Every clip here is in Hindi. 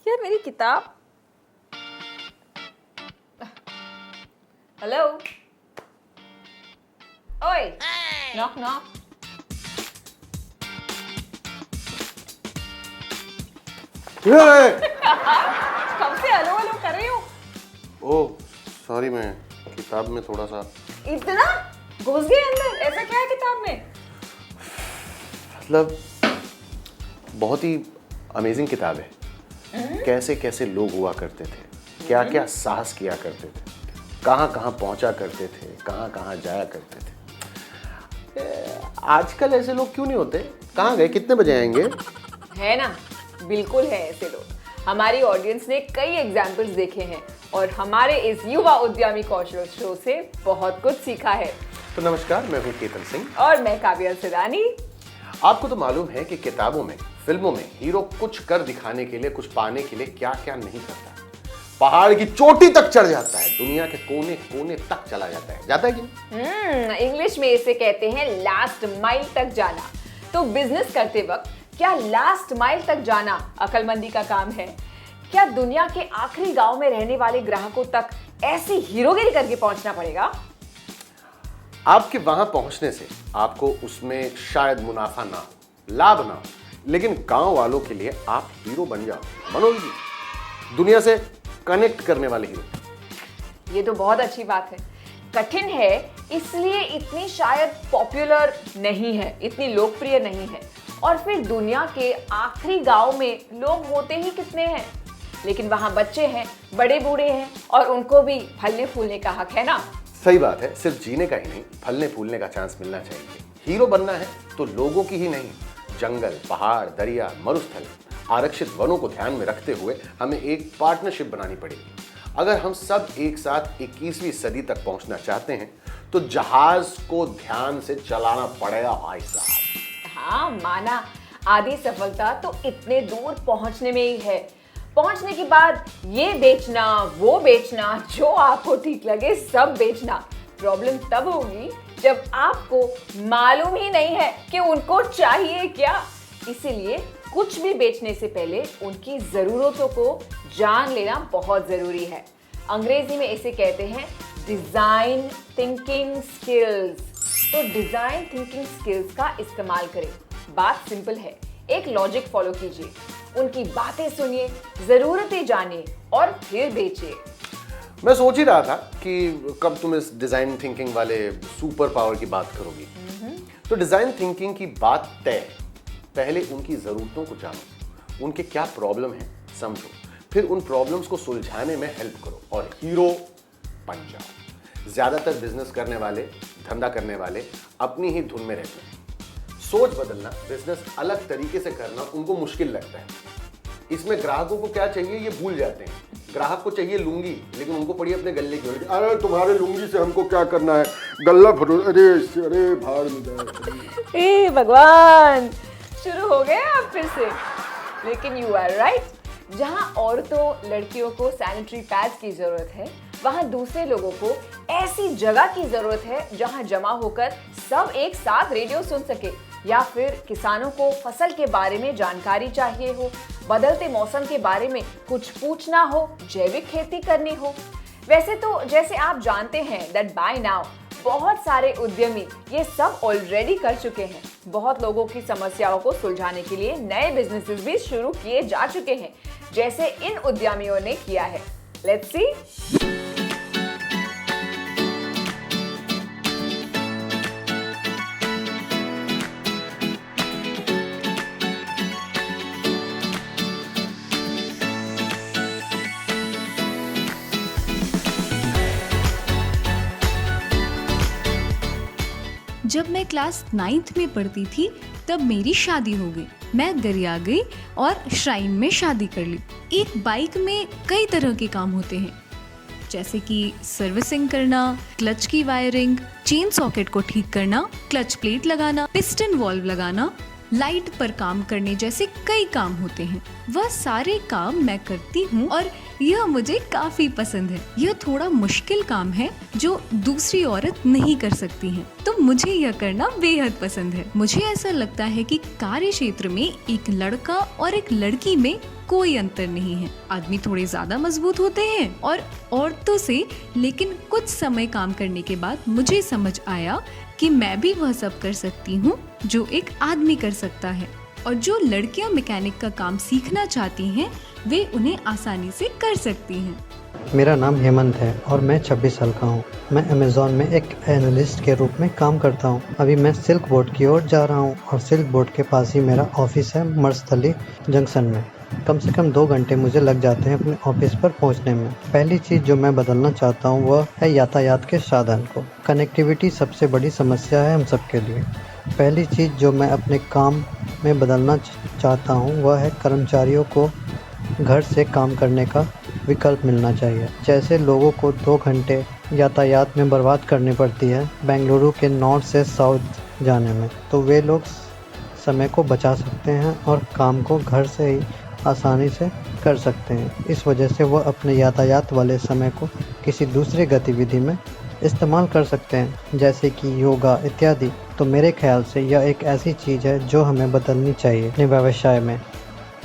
यार मेरी किताब। हेलो, ओए, नॉक नॉक। कब से हेलो हेलो कर रही हूँ? ओह सॉरी, मैं किताब में थोड़ा सा इतना घुस गए अंदर? ऐसा क्या है किताब में? मतलब बहुत ही अमेजिंग किताब है। कैसे कैसे लोग हुआ करते थे, क्या क्या साहस किया करते थे, कहाँ कहाँ पहुंचा करते थे, कहाँ कहाँ जाया करते थे। आजकल ऐसे लोग क्यों नहीं होते? कहाँ गए? कितने बजे आएंगे? है ना, बिल्कुल है ऐसे लोग। हमारी ऑडियंस ने कई एग्जाम्पल्स देखे हैं और हमारे इस युवा उद्यमी कौशल शो से बहुत कुछ सीखा है। तो नमस्कार, मैं हूँ केतन सिंह और मैं काव्या सिरानी। आपको तो मालूम है कि किताबों में, फिल्मों में हीरो कुछ कर दिखाने के लिए, कुछ पाने के लिए क्या क्या नहीं करता। पहाड़ की चोटी तक चढ़ जाता है, दुनिया के कोने कोने तक चला जाता है कि नहीं? इंग्लिश में इसे कहते हैं लास्ट माइल तक जाना। तो बिजनेस करते वक्त क्या लास्ट माइल तक जाना अक्लमंदी का काम है? क्या दुनिया के आखिरी गांव में रहने वाले ग्राहकों तक ऐसी हीरोगिरी करके पहुंचना पड़ेगा? आपके वहां पहुंचने से आपको उसमें शायद मुनाफा ना हो, लाभ ना हो, लेकिन गांव वालों के लिए आप हीरो बन जाओ। मनोज जी, दुनिया से कनेक्ट करने वाले हीरो। ये तो बहुत अच्छी बात है। कठिन है इसलिए इतनी शायद पॉपुलर नहीं है, इतनी लोकप्रिय नहीं है। और फिर दुनिया के आखिरी गांव में लोग होते ही कितने हैं, लेकिन वहां बच्चे हैं, बड़े बूढ़े हैं और उनको भी फलने फूलने का हक है ना। सही बात है, सिर्फ जीने का ही नहीं, फलने फूलने का चांस मिलना चाहिए। हीरो बनना है तो लोगों की ही नहीं, जंगल, पहाड़, दरिया, मरुस्थल, आरक्षित वनों को ध्यान में रखते हुए हमें एक पार्टनरशिप बनानी पड़ेगी। अगर हम सब एक साथ 21वीं सदी तक पहुंचना चाहते हैं तो जहाज को ध्यान से चलाना पड़ेगा भाई साहब। हाँ माना, आधी सफलता तो इतने दूर पहुंचने में ही है। पहुंचने के बाद ये बेचना, वो बेचना, जो आपको ठीक लगे सब बेचना। प्रॉब्लम तब होगी जब आपको मालूम ही नहीं है कि उनको चाहिए क्या। इसीलिए कुछ भी बेचने से पहले उनकी जरूरतों को जान लेना बहुत जरूरी है। अंग्रेजी में इसे कहते हैं डिजाइन थिंकिंग स्किल्स। तो डिजाइन थिंकिंग स्किल्स का इस्तेमाल करें। बात सिंपल है, एक लॉजिक फॉलो कीजिए, उनकी बातें सुनिए, जरूरतें जानिए और फिर बेचिए। मैं सोच ही रहा था कि कब तुम इस डिजाइन थिंकिंग वाले सुपर पावर की बात करोगी। तो डिजाइन थिंकिंग की बात तय। पहले उनकी जरूरतों को जानो, उनके क्या प्रॉब्लम है समझो, फिर उन प्रॉब्लम्स को सुलझाने में हेल्प करो और हीरो बन जाओ। ज्यादातर बिजनेस करने वाले, धंधा करने वाले अपनी ही धुन में रहते हैं। सोच बदलना, बिजनेस अलग तरीके से करना उनको मुश्किल लगता है। इसमें ग्राहकों को क्या चाहिए ये भूल जाते हैं। ग्राहक को चाहिए लुंगी, लेकिन उनको पड़ी अपने गले की उल्टी। अरे तुम्हारे लुंगी से हमको क्या करना है, गल्ला भरो। अरे अरे भाड़ में जाए। ए भगवान, शुरू हो गए आप फिर से। लेकिन यू आर राइट, जहां औरतों लड़कियों को सैनिटरी पैड्स की जरूरत है, वहां दूसरे लोगों को ऐसी जगह की जरूरत है जहां जमा होकर सब एक साथ रेडियो सुन सके, या फिर किसानों को फसल के बारे में जानकारी चाहिए हो, बदलते मौसम के बारे में कुछ पूछना हो, जैविक खेती करनी हो। वैसे तो जैसे आप जानते हैं दैट बाय नाउ बहुत सारे उद्यमी ये सब ऑलरेडी कर चुके हैं। बहुत लोगों की समस्याओं को सुलझाने के लिए नए बिजनेसेस भी शुरू किए जा चुके हैं, जैसे इन उद्यमियों ने किया है। Let's see. जब मैं क्लास 9th में पढ़ती थी तब मेरी शादी हो गई। मैं दरिया गई और श्राइन में शादी कर ली। एक बाइक में कई तरह के काम होते हैं, जैसे कि सर्विसिंग करना, क्लच की वायरिंग, चेन सॉकेट को ठीक करना, क्लच प्लेट लगाना, पिस्टन वॉल्व लगाना, लाइट पर काम करने जैसे कई काम होते हैं। वह सारे काम मैं करती हूँ और यह मुझे काफी पसंद है। यह थोड़ा मुश्किल काम है जो दूसरी औरत नहीं कर सकती है, तो मुझे यह करना बेहद पसंद है। मुझे ऐसा लगता है कि कार्य क्षेत्र में एक लड़का और एक लड़की में कोई अंतर नहीं है। आदमी थोड़े ज्यादा मजबूत होते हैं और औरतों से, लेकिन कुछ समय काम करने के बाद मुझे समझ आया कि मैं भी वह सब कर सकती हूँ जो एक आदमी कर सकता है, और जो लड़कियाँ मैकेनिक का काम सीखना चाहती हैं वे उन्हें आसानी से कर सकती हैं। मेरा नाम हेमंत है और मैं 26 साल का हूँ। मैं अमेज़ॉन में एक एनालिस्ट के रूप में काम करता हूँ। अभी मैं सिल्क बोर्ड की ओर जा रहा हूँ और सिल्क बोर्ड के पास ही मेरा ऑफिस है, मर्स्थली जंक्शन में। कम से कम 2 घंटे मुझे लग जाते हैं अपने ऑफिस पर पहुँचने में। पहली चीज़ जो मैं बदलना चाहता हूँ वह है यातायात के साधन को। कनेक्टिविटी सबसे बड़ी समस्या है हम सब के लिए। पहली चीज़ जो मैं अपने काम में बदलना चाहता हूँ वह है कर्मचारियों को घर से काम करने का विकल्प मिलना चाहिए। जैसे लोगों को 2 घंटे यातायात में बर्बाद करनी पड़ती है बेंगलुरु के नॉर्थ से साउथ जाने में, तो वे लोग समय को बचा सकते हैं और काम को घर से ही आसानी से कर सकते हैं। इस वजह से वह अपने यातायात वाले समय को किसी दूसरी गतिविधि में इस्तेमाल कर सकते हैं, जैसे कि योगा इत्यादि। तो मेरे ख्याल से यह एक ऐसी चीज़ है जो हमें बदलनी चाहिए अपने व्यवसाय में।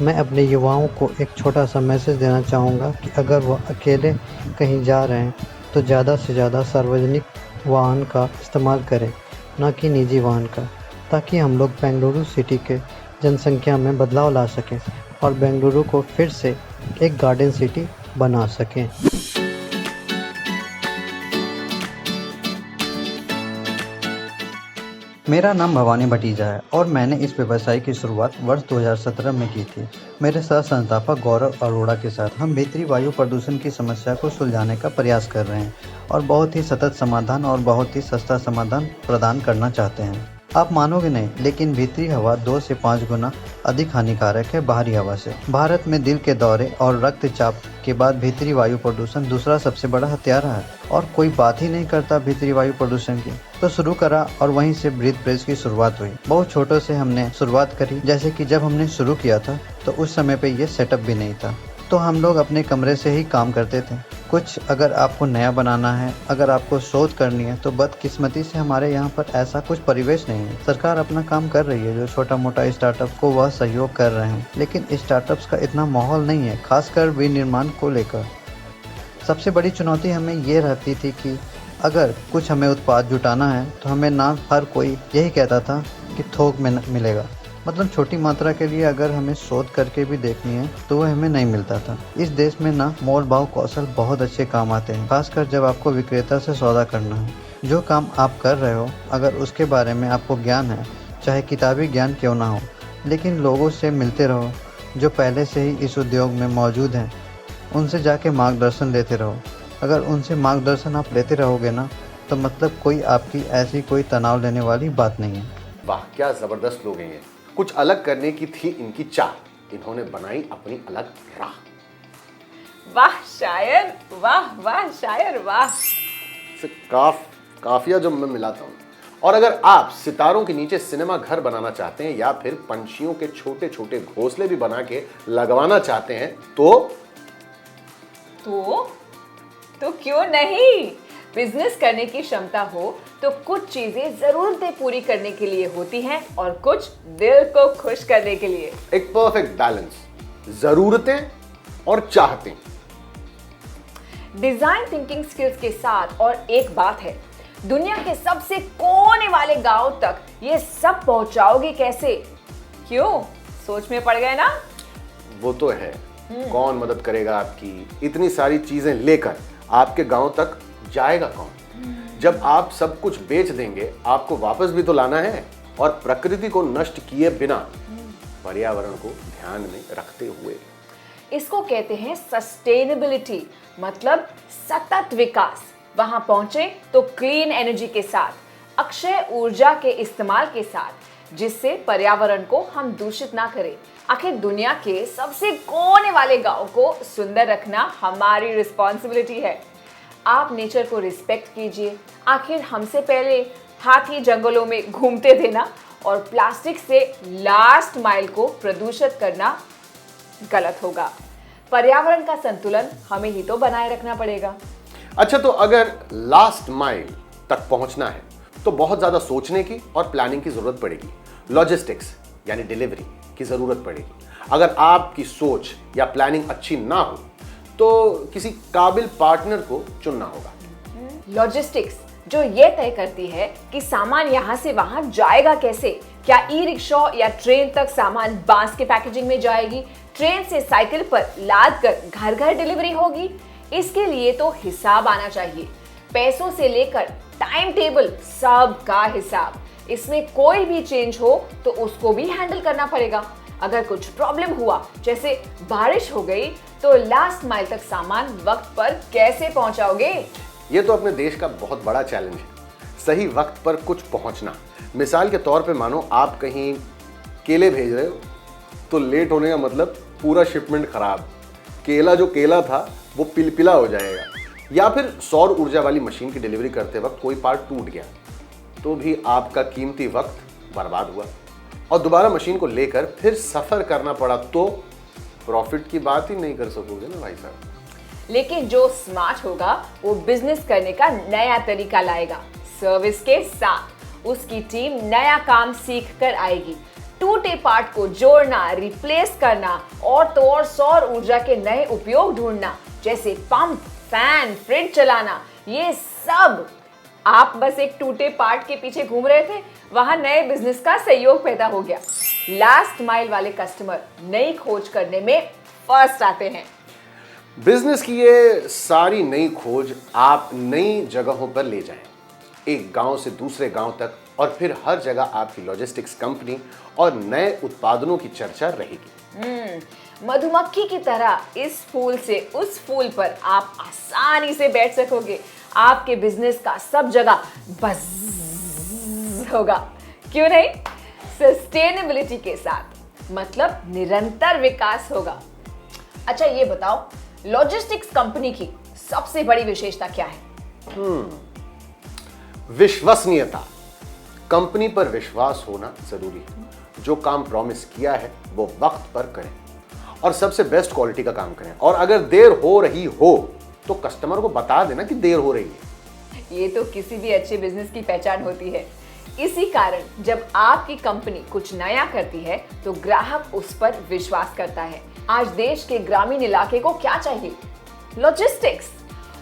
मैं अपने युवाओं को एक छोटा सा मैसेज देना चाहूँगा कि अगर वह अकेले कहीं जा रहे हैं तो ज़्यादा से ज़्यादा सार्वजनिक वाहन का इस्तेमाल करें, न कि निजी वाहन का, ताकि हम लोग बेंगलुरु सिटी के जनसंख्या में बदलाव ला सकें और बेंगलुरु को फिर से एक गार्डन सिटी बना सकें। मेरा नाम भवानी भतीजा है और मैंने इस व्यवसाय की शुरुआत वर्ष 2017 में की थी। मेरे सह संस्थापक गौरव अरोड़ा के साथ हम भीतरी वायु प्रदूषण की समस्या को सुलझाने का प्रयास कर रहे हैं और बहुत ही सतत समाधान और बहुत ही सस्ता समाधान प्रदान करना चाहते हैं। आप मानोगे नहीं, लेकिन भीतरी हवा 2 से 5 गुना अधिक हानिकारक है बाहरी हवा से। भारत में दिल के दौरे और रक्तचाप के बाद भीतरी वायु प्रदूषण दूसरा सबसे बड़ा हथियारा है और कोई बात ही नहीं करता भीतरी वायु प्रदूषण की। तो शुरू करा और वहीं से ब्रीथ प्रेस की शुरुआत हुई। बहुत छोटों से हमने शुरुआत करी, जैसे कि जब हमने शुरू किया था तो उस समय पे ये सेटअप भी नहीं था, तो हम लोग अपने कमरे से ही काम करते थे। कुछ अगर आपको नया बनाना है, अगर आपको शोध करनी है, तो बदकिस्मती से हमारे यहाँ पर ऐसा कुछ परिवेश नहीं है। सरकार अपना काम कर रही है, जो छोटा मोटा स्टार्टअप को वह सहयोग कर रहे हैं, लेकिन स्टार्टअप्स का इतना माहौल नहीं है, खासकर विनिर्माण को लेकर। सबसे बड़ी चुनौती हमें ये रहती थी कि अगर कुछ हमें उत्पाद जुटाना है तो हमें ना हर कोई यही कहता था कि थोक में मिलेगा, मतलब छोटी मात्रा के लिए अगर हमें शोध करके भी देखनी है तो वह हमें नहीं मिलता था। इस देश में ना मोल भाव कौशल बहुत अच्छे काम आते हैं, खासकर जब आपको विक्रेता से सौदा करना है। जो काम आप कर रहे हो अगर उसके बारे में आपको ज्ञान है, चाहे किताबी ज्ञान क्यों ना हो, लेकिन लोगों से मिलते रहो जो पहले से ही इस उद्योग में मौजूद हैं, उनसे जाके मार्गदर्शन लेते रहो। अगर उनसे मार्गदर्शन आप लेते रहोगे ना, तो मतलब कोई आपकी ऐसी कोई तनाव लेने वाली बात नहीं है। वाह, क्या जबरदस्त लोग हैं ये। कुछ अलग करने की थी इनकी चाह, इन्होंने बनाई अपनी अलग राह। वाह शायर, वाह वाह शायर, वाह। से काफिया जो मैं मिलाता हूँ। और अगर आप सितारों के नीचे सिनेमा घर बनाना चाहते हैं या फिर पंछियों के छोटे छोटे घोंसले भी बना के लगवाना चाहते हैं तो क्यों नहीं। बिजनेस करने की क्षमता हो तो कुछ चीजें जरूरतें पूरी करने के लिए होती हैं और कुछ दिल को खुश करने के लिए। एक परफेक्ट बैलेंस, जरूरतें और चाहतें। डिजाइन थिंकिंग स्किल्स के साथ और एक बात है, दुनिया के सबसे कोने वाले गांव तक ये सब पहुंचाओगे कैसे? क्यों, सोच में पड़ गए ना? वो तो है, कौन मदद करेगा आपकी? इतनी सारी चीजें लेकर आपके गांव तक जाएगा कौन? जब आप सब कुछ बेच देंगे, आपको वापस भी तो लाना है, और प्रकृति को नष्ट किए बिना पर्यावरण को ध्यान में रखते हुए। इसको कहते हैं सस्टेनेबिलिटी, मतलब सतत विकास। वहां पहुंचे तो क्लीन एनर्जी के साथ, अक्षय ऊर्जा के इस्तेमाल के साथ, जिससे पर्यावरण को हम दूषित ना करें। आखिर दुनिया के सबसे कोने वाले गांव को सुंदर रखना हमारी रिस्पॉन्सिबिलिटी है। आप नेचर को रिस्पेक्ट कीजिए। आखिर हमसे पहले हाथी जंगलों में घूमते थे ना, और प्लास्टिक से लास्ट माइल को प्रदूषित करना गलत होगा। पर्यावरण का संतुलन हमें ही तो बनाए रखना पड़ेगा। अच्छा, तो अगर लास्ट माइल तक पहुंचना है तो बहुत ज्यादा सोचने की और प्लानिंग की जरूरत पड़ेगी। लॉजिस्टिक्स यानी डिलीवरी की जरूरत पड़ेगी। अगर आपकी सोच या प्लानिंग अच्छी ना हो तो किसी काबिल पार्टनर को चुनना होगा। लॉजिस्टिक्स जो ये तय करती है कि सामान यहाँ से वहां जाएगा कैसे। क्या ई रिक्शा या ट्रेन तक सामान बांस के पैकेजिंग में जाएगी, ट्रेन से साइकिल पर लाद कर घर घर डिलीवरी होगी। इसके लिए तो हिसाब आना चाहिए, पैसों से लेकर टाइम टेबल, सब का हिसाब। इसमें कोई भी चेंज हो तो उसको भी हैंडल करना पड़ेगा। अगर कुछ प्रॉब्लम हुआ, जैसे बारिश हो गई, तो लास्ट माइल तक सामान वक्त पर कैसे पहुंचाओगे? ये तो अपने देश का बहुत बड़ा चैलेंज है, सही वक्त पर कुछ पहुंचना। मिसाल के तौर पे मानो आप कहीं केले भेज रहे हो तो लेट होने का मतलब पूरा शिपमेंट खराब, केला जो केला था वो पिलपिला हो जाएगा। या फिर सौर ऊर्जा वाली मशीन की डिलीवरी करते वक्त कोई पार्ट टूट गया तो भी आपका कीमती वक्त बर्बाद हुआ और दोबारा मशीन को लेकर फिर सफर करना पड़ा तो प्रॉफिट की बात ही नहीं कर सकोगे ना भाई साहब। लेकिन जो स्मार्ट होगा वो बिजनेस करने का नया तरीका लाएगा। सर्विस के साथ उसकी टीम नया काम सीख कर आएगी। टूटे पार्ट को जोड़ना, रिप्लेस करना और तो और सौर ऊर्जा के नए उपयोग ढूंढना, जैसे पंप, फैन, फ्रिज चलाना। ये सब आप बस एक टूटे पार्ट के पीछे घूम रहे थे, वहां नए बिजनेस का सहयोग पैदा हो गया। लास्ट माइल वाले कस्टमर नई खोज करने में फर्स्ट आते हैं। बिजनेस की ये सारी नई खोज आप नई जगहों पर ले जाएं, एक गांव से दूसरे गांव तक, और फिर हर जगह आपकी लॉजिस्टिक्स कंपनी और नए उत्पादनों की चर्चा रहेगी। मधुमक्खी की तरह इस फूल से उस फूल पर आप आसानी से बैठ सकोगे। आपके बिजनेस का सब जगह बज़ होगा, क्यों नहीं? सस्टेनेबिलिटी के साथ, मतलब निरंतर विकास होगा। अच्छा ये बताओ, लॉजिस्टिक्स कंपनी की सबसे बड़ी विशेषता क्या है? विश्वसनीयता। कंपनी पर विश्वास होना जरूरी है। जो काम प्रॉमिस किया है वो वक्त पर करें और सबसे बेस्ट क्वालिटी का काम करें। और अगर देर हो रही हो तो कस्टमर को बता देना कि देर हो रही है। ये तो किसी भी अच्छे बिजनेस की पहचान होती है। इसी कारण जब आपकी कंपनी कुछ नया करती है तो ग्राहक उस पर विश्वास करता है। आज देश के ग्रामीण इलाके को क्या चाहिए? लॉजिस्टिक्स।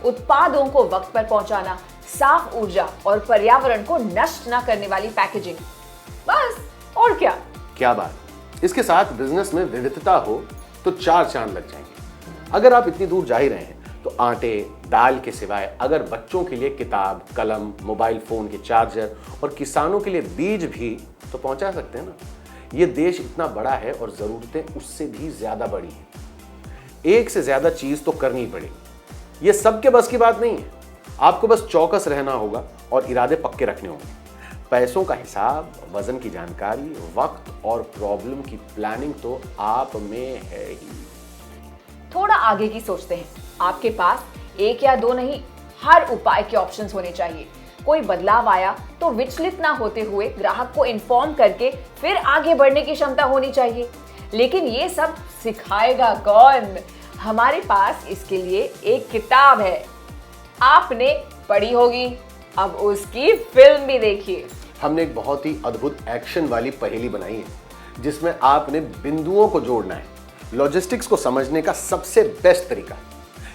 उत्पादों को वक्त पर पहुंचाना, साफ ऊर्जा और पर्यावरण को नष्ट न करने वाली पैकेजिंग, बस। और क्या? क्या बात। इसके साथ बिजनेस में विविधता हो तो चार चांद लग जाएंगे। अगर आप इतनी दूर जा ही रहे हैं तो आटे दाल के सिवाय अगर बच्चों के लिए किताब, कलम, मोबाइल फोन के चार्जर और किसानों के लिए बीज भी तो पहुंचा सकते हैं ना। ये देश इतना बड़ा है और जरूरतें उससे भी ज्यादा बड़ी हैं। एक से ज्यादा चीज तो करनी पड़ेगी। ये सबके बस की बात नहीं है। आपको बस चौकस रहना होगा और इरादे पक्के रखने होंगे। पैसों का हिसाब, वजन की जानकारी, वक्त और प्रॉब्लम की प्लानिंग तो आप में है ही। थोड़ा आगे की सोचते हैं। आपके पास एक या दो नहीं, हर उपाय के ऑप्शंस होने चाहिए। कोई बदलाव आया तो विचलित ना होते हुए ग्राहक को इन्फॉर्म करके फिर आगे बढ़ने की क्षमता होनी चाहिए। लेकिन ये सब सिखाएगा कौन? हमारे पास इसके लिए एक किताब है, आपने पढ़ी होगी, अब उसकी फिल्म भी देखिए। हमने एक बहुत ही अद्भुत एक्शन वाली पहेली बनाई है जिसमें आपने बिंदुओं को जोड़ना है। लॉजिस्टिक्स को समझने का सबसे बेस्ट तरीका।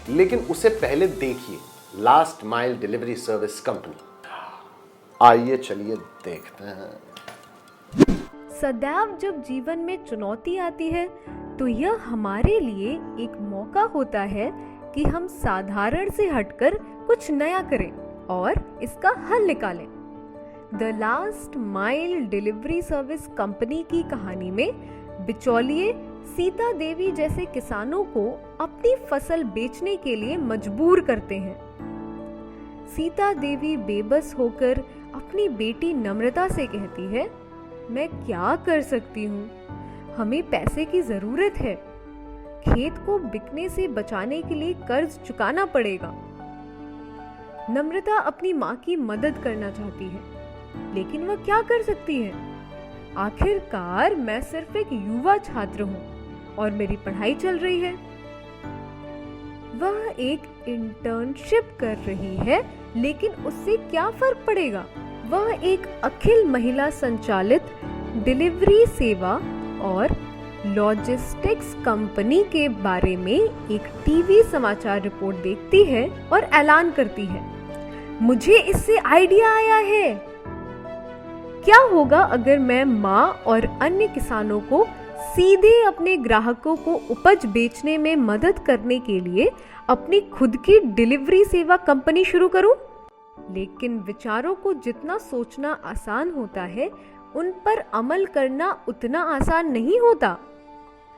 लेकिन उसे पहले देखिए last mile delivery service company. आइए चलिए देखते हैं। सदैव जब जीवन में चुनौती आती है तो यह हमारे लिए एक मौका होता है कि हम साधारण से हटकर कुछ नया करें और इसका हल निकालें। The last mile delivery service company की कहानी में बिचौलिए सीता देवी जैसे किसानों को अपनी फसल बेचने के लिए मजबूर करते हैं। सीता देवी बेबस होकर अपनी बेटी नम्रता से कहती है, मैं क्या कर सकती हूँ, हमें पैसे की जरूरत है, खेत को बिकने से बचाने के लिए कर्ज चुकाना पड़ेगा। नम्रता अपनी माँ की मदद करना चाहती है, लेकिन वह क्या कर सकती है? आखिरकार मैं सिर्फ एक युवा छात्र हूँ और मेरी पढ़ाई चल रही है। वह एक इंटर्नशिप कर रही है, लेकिन उससे क्या फर्क पड़ेगा? वह एक अखिल महिला संचालित डिलीवरी सेवा और लॉजिस्टिक्स कंपनी के बारे में एक टीवी समाचार रिपोर्ट देखती है और ऐलान करती है, मुझे इससे आइडिया आया है। क्या होगा अगर मैं माँ और अन्य किसानों को सीधे अपने ग्राहकों को उपज बेचने में मदद करने के लिए अपनी खुद की डिलीवरी सेवा कंपनी शुरू करूं? लेकिन विचारों को जितना सोचना आसान होता है, उन पर अमल करना उतना आसान नहीं होता।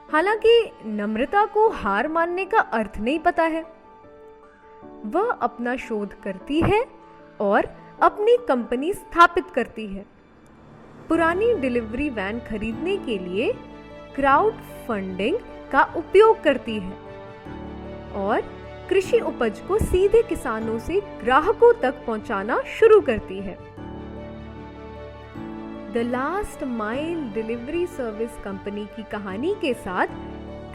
हालांकि नम्रता को हार मानने का अर्थ नहीं पता है। वह अपना शोध करती है और अपनी कंपनी स्थापित करती है। पुरानी डिलीवरी वैन खरीदने के लिए क्राउड फंडिंग का उपयोग करती है और कृषि उपज को सीधे किसानों से ग्राहकों तक पहुंचाना शुरू करती है। The last mile delivery service company की कहानी के साथ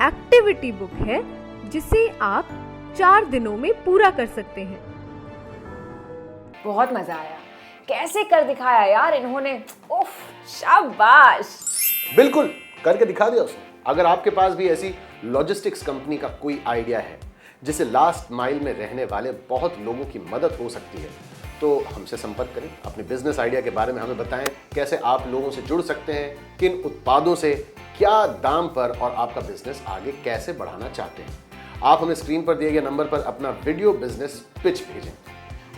एक्टिविटी बुक है जिसे आप 4 दिनों में पूरा कर सकते हैं। बहुत मजा आया, कैसे कर दिखाया यार इन्होंने, उफ, शाबाश। बिल्कुल करके दिखा दिया उसने। अगर आपके पास भी ऐसी लॉजिस्टिक्स कंपनी का कोई आइडिया है जिससे लास्ट माइल में रहने वाले बहुत लोगों की मदद हो सकती है, तो हमसे संपर्क करें। अपने बिजनेस आइडिया के बारे में हमें बताएं, कैसे आप लोगों से जुड़ सकते हैं, किन उत्पादों से, क्या दाम पर, और आपका बिजनेस आगे कैसे बढ़ाना चाहते हैं। आप हमें स्क्रीन पर दिए गए नंबर पर अपना वीडियो बिजनेस पिच भेजें।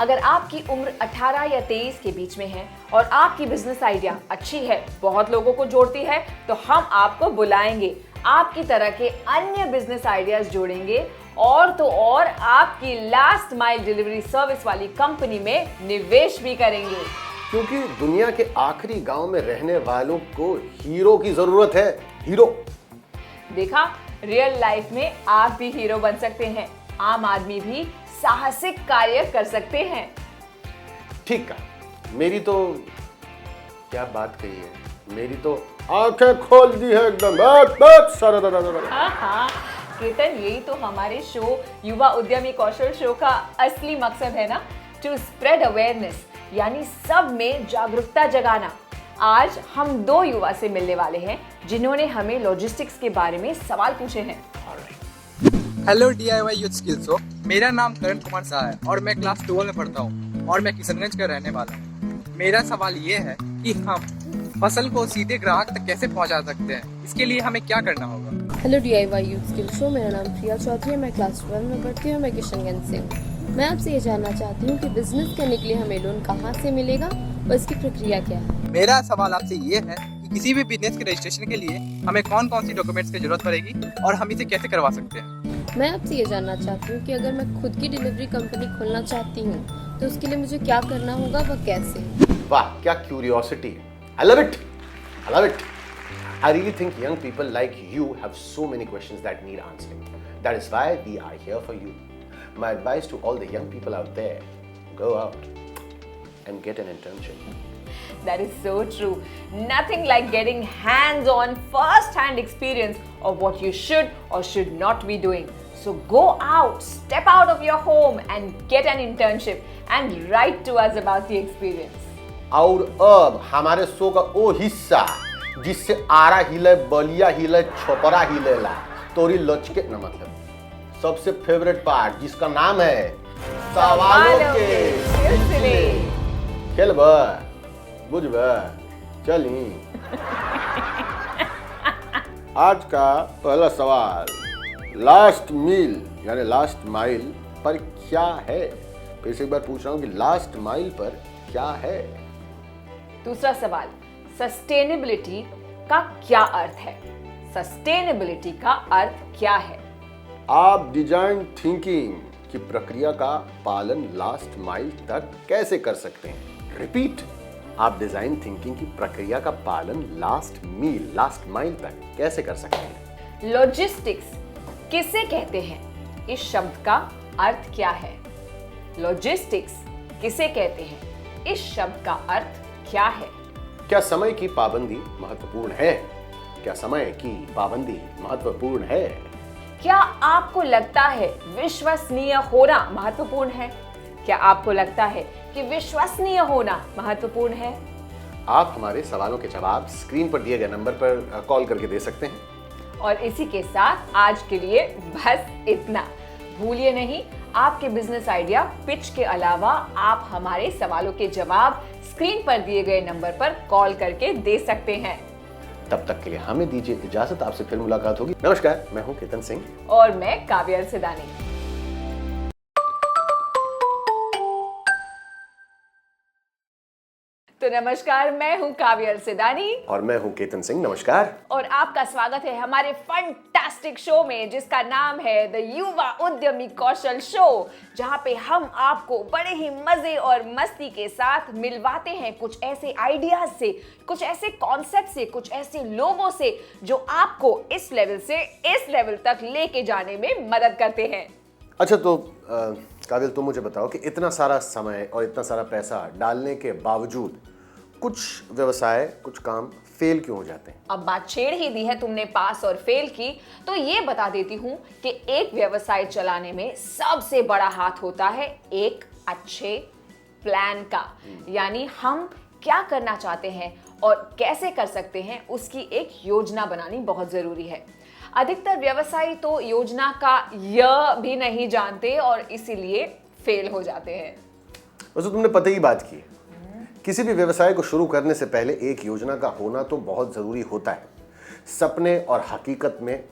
अगर आपकी उम्र 18 या 23 के बीच में है और आपकी बिजनेस आइडिया अच्छी है, बहुत लोगों को जोड़ती है, तो हम आपको बुलाएंगे, आपकी तरह के अन्य बिजनेस आइडियाज जोड़ेंगे और तो और आपकी लास्ट माइल डिलीवरी सर्विस वाली कंपनी में निवेश भी करेंगे। क्योंकि दुनिया के आखिरी गांव में रहने वालों को हीरो की जरूरत है। हीरो देखा, रियल लाइफ में आप भी हीरो बन सकते हैं। आम आदमी भी साहसिक कार्य कर सकते हैं। ठीक कहा। मेरी तो क्या बात कही है, मेरी तो आंखें खोल दी है एकदम। हाँ, कीर्तन, यही तो हमारे शो युवा उद्यमी कौशल शो का असली मकसद है ना, टू स्प्रेड अवेयरनेस, यानी सब में जागरूकता जगाना। आज हम 2 युवा से मिलने वाले हैं जिन्होंने हमें लॉजिस्टिक्स के बारे में सवाल पूछे हैं। Hello DIY youth skill show, मेरा नाम करण कुमार शाह है और मैं क्लास 12 में पढ़ता हूँ और मैं किशनगंज का रहने वाला हूँ। मेरा सवाल ये है कि हम फसल को सीधे ग्राहक तक कैसे पहुँचा सकते हैं, इसके लिए हमें क्या करना होगा। Hello DIY youth skill show, मेरा नाम प्रिया चौधरी है, मैं क्लास 12 में पढ़ती हूँ, मैं किशनगंज से हूँ। मैं आपसे ये जानना चाहती हूँ कि बिजनेस करने के लिए हमें लोन कहाँ से मिलेगा और इसकी प्रक्रिया क्या है। मेरा सवाल आपसे ये है कि किसी भी बिजनेस के रजिस्ट्रेशन के लिए हमें कौन कौन सी डॉक्यूमेंट्स की जरूरत पड़ेगी और हम इसे कैसे करवा सकते हैं। मैं आपसे ये जानना चाहती हूँ कि अगर मैं खुद की डिलीवरी कंपनी खोलना चाहती हूँ तो उसके लिए मुझे क्या करना होगा, वह कैसे। वाह, क्या क्यूरियोसिटी है। I love it. I love it. I really think young people like you have so many questions that need answering. That is why we are here for you. My advice to all the young people out there, go out and get an internship. That is so true. Nothing like getting hands-on, first-hand experience of what you should or should not be doing. So go out, step out of your home and get an internship and write to us about the experience. और अब हमारे शो का वो हिस्सा जिससे आरा हिले, बलिया हिले, छोपरा हिलेला, तोरी लचके न, मतलब सबसे फेवरेट पार्ट जिसका नाम है सवालों के सिलसिले। खेलबा, बुझबा, चली। आज का पहला सवाल, लास्ट मील यानी लास्ट माइल पर क्या है। फिर से एक बार पूछ रहा हूं कि लास्ट माइल पर क्या है। दूसरा सवाल, सस्टेनेबिलिटी का क्या अर्थ है। सस्टेनेबिलिटी का अर्थ क्या है। आप डिजाइन थिंकिंग की प्रक्रिया का पालन लास्ट माइल तक कैसे कर सकते हैं। रिपीट, आप डिजाइन थिंकिंग की प्रक्रिया का पालन लास्ट माइल तक कैसे कर सकते हैं। लॉजिस्टिक्स किसे कहते हैं, इस शब्द का अर्थ क्या है। लॉजिस्टिक्स किसे कहते हैं, इस शब्द का अर्थ क्या है। क्या समय की पाबंदी महत्वपूर्ण है। क्या समय की पाबंदी महत्वपूर्ण है। क्या आपको लगता है विश्वसनीय होना महत्वपूर्ण है। क्या आपको लगता है कि विश्वसनीय होना महत्वपूर्ण है। आप हमारे सवालों के जवाब स्क्रीन पर दिए गए नंबर पर कॉल करके दे सकते हैं। और इसी के साथ आज के लिए बस इतना। भूलिए नहीं, आपके बिजनेस आइडिया पिच के अलावा आप हमारे सवालों के जवाब स्क्रीन पर दिए गए नंबर पर कॉल करके दे सकते हैं। तब तक के लिए हमें दीजिए इजाजत, आपसे फिर मुलाकात होगी। नमस्कार, मैं हूं केतन सिंह और मैं काव्या अलसिदानी। तो नमस्कार, मैं हूं काव्या अलसिदानी और मैं हूं केतन सिंह। नमस्कार और आपका स्वागत है हमारे फंटास्टिक शो में, जिसका नाम है द युवा उद्यमी कौशल शो, जहां पे हम आपको बड़े ही मजे और मस्ती के साथ मिलवाते हैं कुछ ऐसे आइडियाज से, कुछ ऐसे कॉन्सेप्ट से, कुछ ऐसे लोगों से जो आपको इस लेवल से इस लेवल तक लेके जाने में मदद करते हैं। अच्छा, तो काबिल, तुम मुझे बताओ कि इतना सारा समय और इतना सारा पैसा डालने के बावजूद कुछ व्यवसाय, कुछ काम फेल क्यों हो जाते हैं? अब बात छेड़ ही दी है तुमने पास और फेल की, तो ये बता देती हूँ कि एक व्यवसाय चलाने में सबसे बड़ा हाथ होता है एक अच्छे प्लान का। यानी हम क्या करना चाहते हैं और कैसे कर सकते हैं, उसकी एक योजना बनानी बहुत जरूरी है। अधिकतर व्यवसायी तो योजना का य भी नहीं जानते और इसीलिए फेल हो जाते हैं। वैसे तुमने पते ही बात की, किसी भी व्यवसाय को शुरू करने से पहले एक योजना का होना तो बहुत जरूरी होता है। सपने और हकीकत में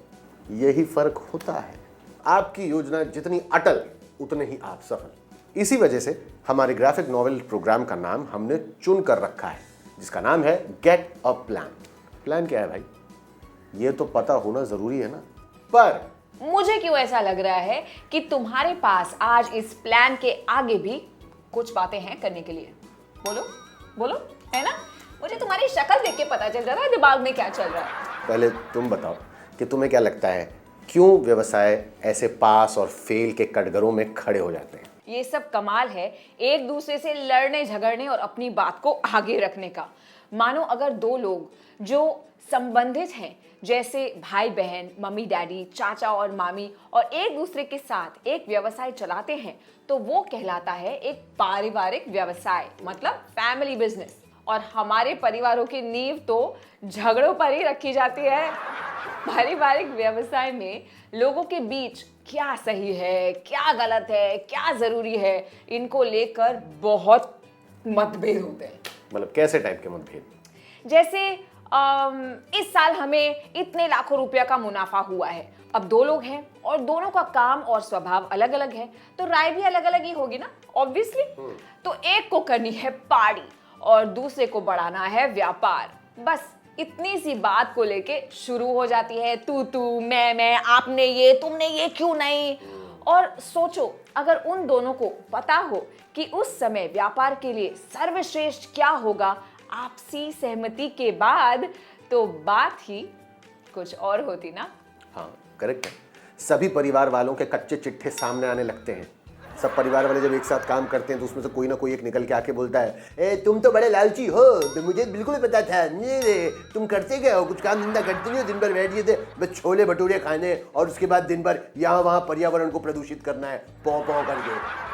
यही फर्क होता है। आपकी योजना जितनी अटल, उतने ही आप सफल। इसी वजह से हमारे ग्राफिक नॉवेल प्रोग्राम का नाम हमने चुन कर रखा है, जिसका नाम है गेट अ प्लान। प्लान क्या है भाई? ये तो पता होना जरूरी है ना। पर मुझे क्यों ऐसा लग रहा है कि तुम्हारे पास आज इस प्लान के आगे भी कुछ बातें हैं करने के लिए। बोलो बोलो, है ना? मुझे तुम्हारी शक्ल देख के पता चल रहा है दिमाग में क्या चल रहा है। पहले तुम बताओ कि तुम्हें क्या लगता है, क्यों व्यवसाय ऐसे पास और फेल के कटघरों में खड़े हो जाते हैं? ये सब कमाल है एक दूसरे से लड़ने झगड़ने और अपनी बात को आगे रखने का। मानो अगर दो लोग जो संबंधित हैं, जैसे भाई बहन, मम्मी डैडी, चाचा और मामी, और एक दूसरे के साथ एक व्यवसाय चलाते हैं, तो वो कहलाता है एक पारिवारिक व्यवसाय, मतलब फैमिली बिजनेस। और हमारे परिवारों की नींव तो झगड़ों पर ही रखी जाती है। पारिवारिक व्यवसाय में लोगों के बीच क्या सही है, क्या गलत है, क्या जरूरी है, इनको लेकर बहुत मतभेद होते हैं। मतलब कैसे टाइप के मतभेद? जैसे इस साल हमें इतने लाखों रुपया का मुनाफा हुआ है। अब दो लोग हैं और दोनों का काम और स्वभाव अलग अलग है, तो राय भी अलग अलग ही होगी ना, ऑब्वियसली। तो एक को करनी है पार्टी और दूसरे को बढ़ाना है व्यापार। बस इतनी सी बात को लेके शुरू हो जाती है तू मैं, आपने ये, तुमने ये क्यों नहीं। और सोचो, अगर उन दोनों को पता हो कि उस समय व्यापार के लिए सर्वश्रेष्ठ क्या होगा आपसी सहमति के बाद, तो बात ही कुछ और होती ना। हाँ, करेक्ट है। सभी परिवार वालों के कच्चे चिट्ठे सामने आने लगते हैं। सब परिवार वाले जब एक साथ काम करते हैं तो उसमें से कोई ना कोई एक निकल के आके बोलता है, ए तुम तो बड़े लालची हो, तो मुझे बिल्कुल पता था, तुम करते क्या हो, कुछ काम धंधा करते नहीं हो, दिन भर बैठ गए थे बस छोले भटूरे खाने और उसके बाद दिन भर यहाँ वहाँ पर्यावरण को प्रदूषित करना है, पौ करके।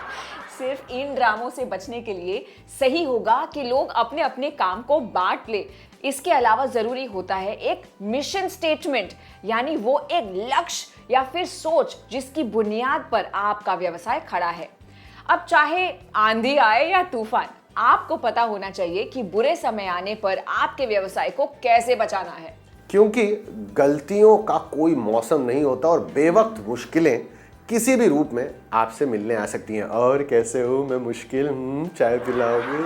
सिर्फ इन ड्रामों से बचने के लिए सही होगा कि लोग अपने अपने काम को बांट ले। इसके अलावा जरूरी होता है एक मिशन स्टेटमेंट, यानी वो एक लक्ष्य या फिर सोच जिसकी बुनियाद पर आपका व्यवसाय खड़ा है। अब चाहे आंधी आए या तूफान, आपको पता होना चाहिए कि बुरे समय आने पर आपके व्यवसाय को कैसे बचाना है। क्योंकि गलतियों का कोई मौसम नहीं होता और बेवक्त मुश्किलें किसी भी रूप में आपसे मिलने आ सकती हैं। और कैसे हो, मैं मुश्किल, चाय पिलाओगे?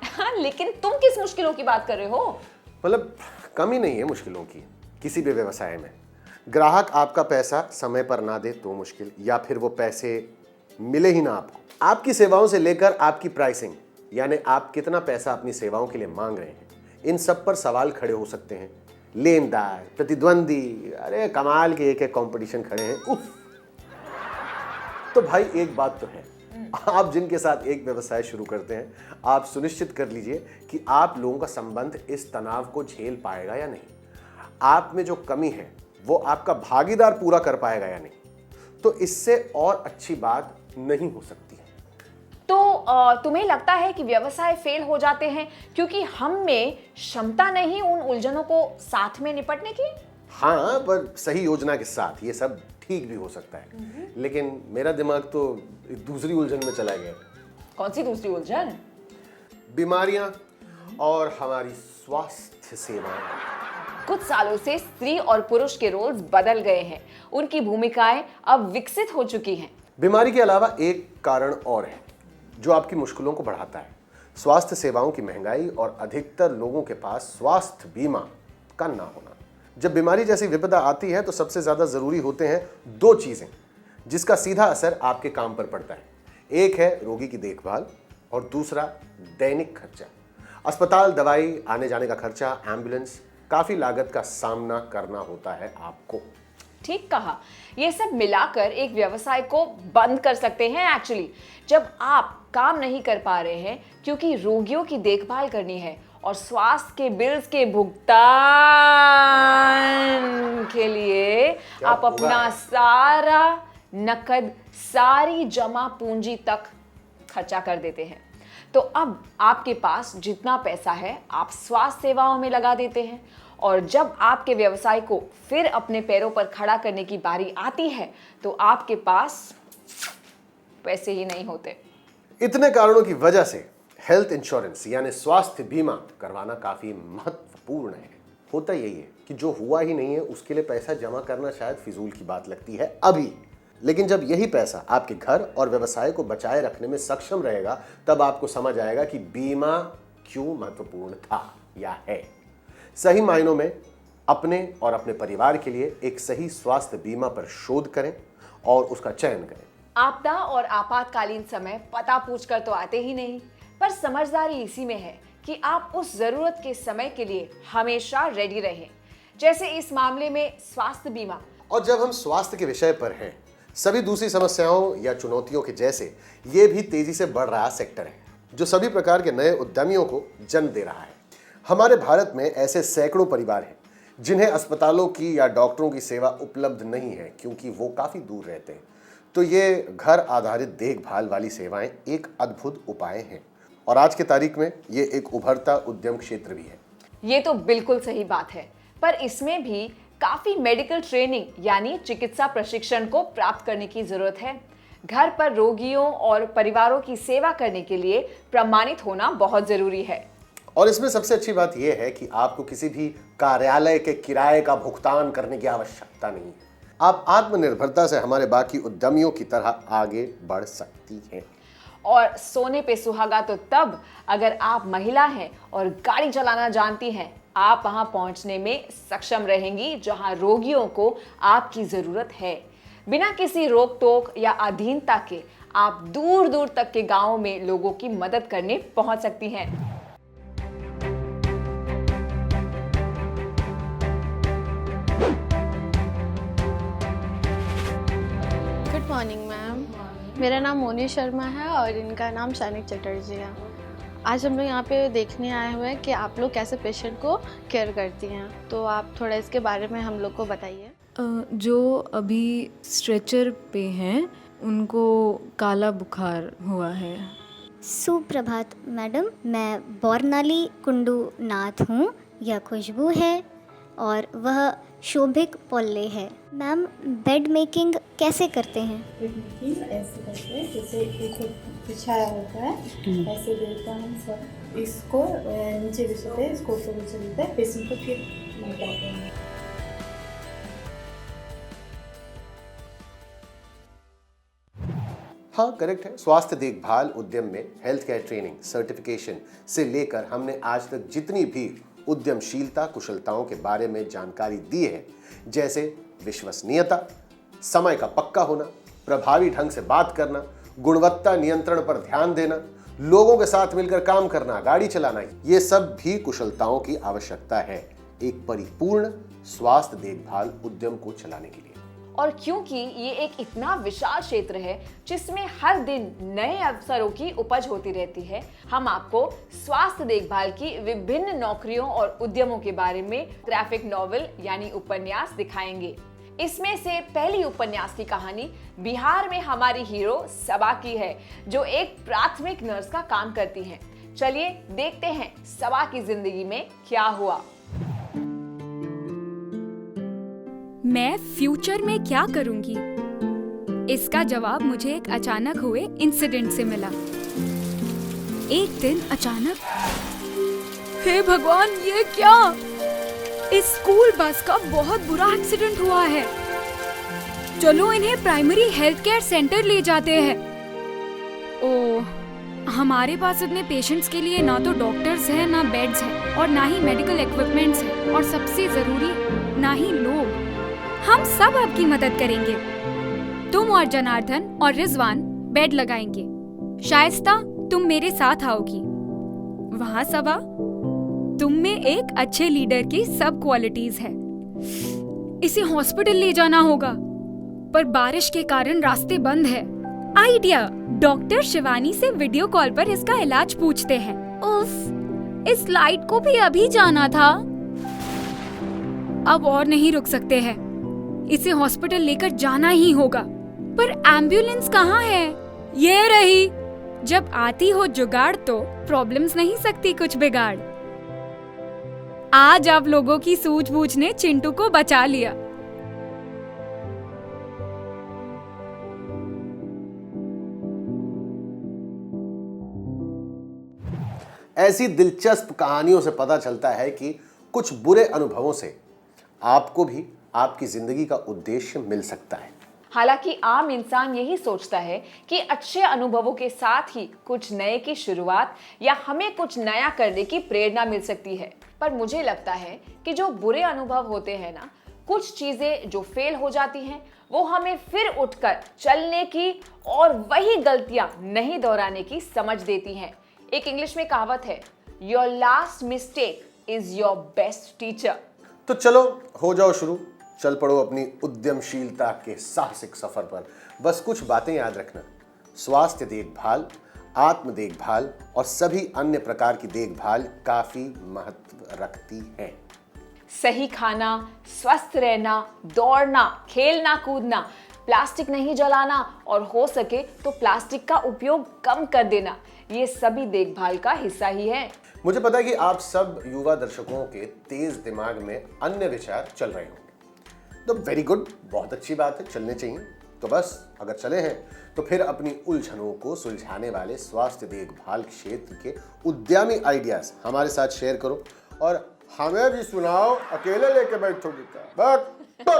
हाँ, लेकिन तुम किस मुश्किलों की बात कर रहे हो? मतलब कमी नहीं है मुश्किलों की किसी भी व्यवसाय में। ग्राहक आपका पैसा समय पर ना दे तो मुश्किल, या फिर वो पैसे मिले ही ना आपको। आपकी सेवाओं से लेकर आपकी प्राइसिंग, यानी आप कितना पैसा अपनी सेवाओं के लिए मांग रहे हैं, इन सब पर सवाल खड़े हो सकते हैं। लेनदार, प्रतिद्वंदी, अरे कमाल के एक एक कंपटीशन खड़े हैं। उफ। तो भाई एक बात तो है, आप जिनके साथ एक व्यवसाय शुरू करते हैं, आप सुनिश्चित कर लीजिए कि आप लोगों का संबंध इस तनाव को झेल पाएगा या नहीं। आप में जो कमी है वो आपका भागीदार पूरा कर पाएगा या नहीं। तो इससे और अच्छी बात नहीं हो सकती है। तो तुम्हें लगता है कि व्यवसाय फेल हो जाते हैं क्योंकि हम में क्षमता नहीं उन उलझनों को साथ में निपटने की? हाँ, पर सही योजना के साथ ये सब ठीक भी हो सकता है। लेकिन मेरा दिमाग तो एक दूसरी उलझन में चला गया। कौन सी दूसरी उलझन? बीमारियां और हमारी स्वास्थ्य सेवाएं। कुछ सालों से स्त्री और पुरुष के रोल्स बदल गए हैं, उनकी भूमिकाएं अब विकसित हो चुकी हैं। बीमारी के अलावा एक कारण और है जो आपकी मुश्किलों को बढ़ाता है, स्वास्थ्य सेवाओं की महंगाई और अधिकतर लोगों के पास स्वास्थ्य बीमा का ना होना। जब बीमारी जैसी विपदा आती है तो सबसे ज्यादा जरूरी होते हैं दो चीजें जिसका सीधा असर आपके काम पर पड़ता है। एक है रोगी की देखभाल और दूसरा दैनिक खर्चा। अस्पताल, दवाई, आने जाने का खर्चा, एम्बुलेंस, काफी लागत का सामना करना होता है आपको। ठीक कहा, ये सब मिलाकर एक व्यवसाय को बंद कर सकते हैं एक्चुअली। जब आप काम नहीं कर पा रहे हैं क्योंकि रोगियों की देखभाल करनी है और स्वास्थ्य के बिल्स के भुगतान के लिए आप अपना सारा नकद, सारी जमा पूंजी तक खर्चा कर देते हैं, तो अब आपके पास जितना पैसा है आप स्वास्थ्य सेवाओं में लगा देते हैं, और जब आपके व्यवसाय को फिर अपने पैरों पर खड़ा करने की बारी आती है तो आपके पास पैसे ही नहीं होते। इतने कारणों की वजह से हेल्थ इंश्योरेंस यानी स्वास्थ्य बीमा करवाना काफी महत्वपूर्ण है। होता यही है कि जो हुआ ही नहीं है उसके लिए पैसा जमा करना शायद फिजूल की बात लगती है अभी, लेकिन जब यही पैसा आपके घर और व्यवसाय को बचाए रखने में सक्षम रहेगा तब आपको समझ आएगा कि बीमा क्यों महत्वपूर्ण था या है। सही मायनों में अपने और अपने परिवार के लिए एक सही स्वास्थ्य बीमा पर शोध करें और उसका चयन करें। आपदा और आपातकालीन समय पता पूछकर तो आते ही नहीं, पर समझदारी इसी में है कि आप उस जरूरत के समय के लिए हमेशा रेडी रहें, जैसे इस मामले में स्वास्थ्य बीमा। और जब हम स्वास्थ्य के विषय पर हैं, सभी दूसरी समस्याओं या चुनौतियों के जैसे ये भी तेजी से बढ़ रहा सेक्टर है जो सभी प्रकार के नए उद्यमियों को जन्म दे रहा है। हमारे भारत में ऐसे सैकड़ों परिवार हैं जिन्हें अस्पतालों की या डॉक्टरों की सेवा उपलब्ध नहीं है क्योंकि वो काफी दूर रहते हैं। तो ये घर आधारित देखभाल वाली सेवाएं एक अद्भुत उपाय हैं और आज की तारीख में ये एक उभरता उद्यम क्षेत्र भी है। ये तो बिल्कुल सही बात है, पर इसमें भी काफी मेडिकल ट्रेनिंग यानी चिकित्सा प्रशिक्षण को प्राप्त करने की जरूरत है। घर पर रोगियों और परिवारों की सेवा करने के लिए प्रमाणित होना बहुत जरूरी है। और इसमें सबसे अच्छी बात यह है कि आपको किसी भी कार्यालय के किराए का भुगतान करने की आवश्यकता नहीं है। आप आत्मनिर्भरता से हमारे बाकी उद्यमियों की तरह आगे बढ़ सकती हैं। और सोने पे सुहागा तो तब अगर आप महिला हैं और गाड़ी चलाना जानती हैं। आप वहां पहुंचने में सक्षम रहेंगी जहां रोगियों को आपकी जरूरत है। बिना किसी रोक टोक या अधीनता के आप दूर दूर तक के गांवों में लोगों की मदद करने पहुंच सकती हैं। गुड मॉर्निंग मैम, मेरा नाम मोनी शर्मा है और इनका नाम सैनिक चटर्जी है। आज हम लोग यहाँ पे देखने आए हुए हैं कि आप लोग कैसे पेशेंट को केयर करती हैं, तो आप थोड़ा इसके बारे में हम लोग को बताइए। जो अभी स्ट्रेचर पे हैं उनको काला बुखार हुआ है। सुप्रभात मैडम, मैं बौरनाली कुंडू नाथ हूँ। यह खुशबू है और वह शोभिक पोल्ले है। मैम, बेड मेकिंग कैसे करते हैं? ऐसे करते हैं, जैसे एक बिछाया होता है ऐसे देते हैं हम सब, इसको नीचे बिछाते हैं, इसको ऊपर बिछा देते हैं, पेशेंट को फिर लेटाते हैं। हाँ, करेक्ट है। स्वास्थ्य देखभाल उद्यम में हेल्थ केयर ट्रेनिंग, सर्टिफिकेशन से लेकर हमने आज तक जितनी भी उद्यमशीलता कुशलताओं के बारे में जानकारी दी है, जैसे विश्वसनीयता, समय का पक्का होना, प्रभावी ढंग से बात करना, गुणवत्ता नियंत्रण पर ध्यान देना, लोगों के साथ मिलकर काम करना, गाड़ी चलाना, ये सब भी कुशलताओं की आवश्यकता है एक परिपूर्ण स्वास्थ्य देखभाल उद्यम को चलाने के लिए। और क्योंकि ये एक इतना विशाल क्षेत्र है जिसमें हर दिन नए अवसरों की उपज होती रहती है, हम आपको स्वास्थ्य देखभाल की विभिन्न नौकरियों और उद्यमों के बारे में ग्राफिक नॉवेल यानी उपन्यास दिखाएंगे। इसमें से पहली उपन्यास की कहानी बिहार में हमारी हीरो सबा की है, जो एक प्राथमिक नर्स का काम करती हैं। चलिए देखते हैं सबा की जिंदगी में क्या हुआ। मैं फ्यूचर में क्या करूंगी? इसका जवाब मुझे एक अचानक हुए इंसिडेंट से मिला। एक दिन अचानक, हे भगवान, ये क्या? इस स्कूल बस का बहुत बुरा एक्सीडेंट हुआ है। चलो इन्हें प्राइमरी हेल्थ केयर सेंटर ले जाते हैं। ओह, हमारे पास इतने पेशेंट्स के लिए ना तो डॉक्टर्स हैं, ना बेड्स हैं, और ना ही मेडिकल इक्विपमेंट्स हैं, और सबसे जरूरी ना ही लोग। हम सब आपकी मदद करेंगे। तुम और जनार्दन और रिजवान बेड लगाएंगे। शाइस्ता, तुम मेरे साथ आओगी। वहाँ सबा, तुम में एक अच्छे लीडर की सब क्वालिटीज है। इसे हॉस्पिटल ले जाना होगा, पर बारिश के कारण रास्ते बंद है। आइडिया, डॉक्टर शिवानी से वीडियो कॉल पर इसका इलाज पूछते हैं। उफ, इस लाइट को भी अभी जाना था। अब और नहीं रुक सकते हैं, इसे हॉस्पिटल लेकर जाना ही होगा। पर एम्बुलेंस कहाँ है? ये रही। जब आती हो जुगाड़ तो प्रॉब्लम्स नहीं सकती कुछ बिगाड़। आज आप लोगों की सूझबूझ ने चिंटू को बचा लिया। ऐसी दिलचस्प कहानियों से पता चलता है कि कुछ बुरे अनुभवों से आपको भी आपकी जिंदगी का उद्देश्य मिल सकता है। हालांकि आम इंसान यही सोचता है कि अच्छे अनुभवों के साथ ही कुछ नए की शुरुआत या हमें कुछ नया करने की प्रेरणा मिल सकती है। पर मुझे लगता है कि जो बुरे अनुभव होते हैं ना, कुछ चीजें जो फेल हो जाती हैं, वो हमें फिर उठकर चलने की और वही गलतियां नहीं दोहराने की समझ देती हैं। एक इंग्लिश में कहावत है, your last mistake is your best teacher. तो चलो हो जाओ शुरू, चल पड़ो अपनी उद्यमशीलता के साहसिक सफर पर। बस कुछ बातें याद रखना, स्वास्थ्य देखभाल, आत्म देखभाल और सभी अन्य प्रकार की देखभाल काफी महत्व रखती है। सही खाना, स्वस्थ रहना, दौड़ना, खेलना कूदना, प्लास्टिक नहीं जलाना और हो सके तो प्लास्टिक का उपयोग कम कर देना, ये सभी देखभाल का हिस्सा ही है। मुझे पता है कि आप सब युवा दर्शकों के तेज दिमाग में अन्य विचार चल रहे होंगे। तो वेरी गुड, बहुत अच्छी बात है, चलने चाहिए। तो बस अगर चले हैं तो फिर अपनी उलझनों को सुलझाने वाले स्वास्थ्य देखभाल क्षेत्र के उद्यमी आइडियाज हमारे साथ शेयर करो और हमें भी सुनाओ। अकेले लेके बैठोगे क्या?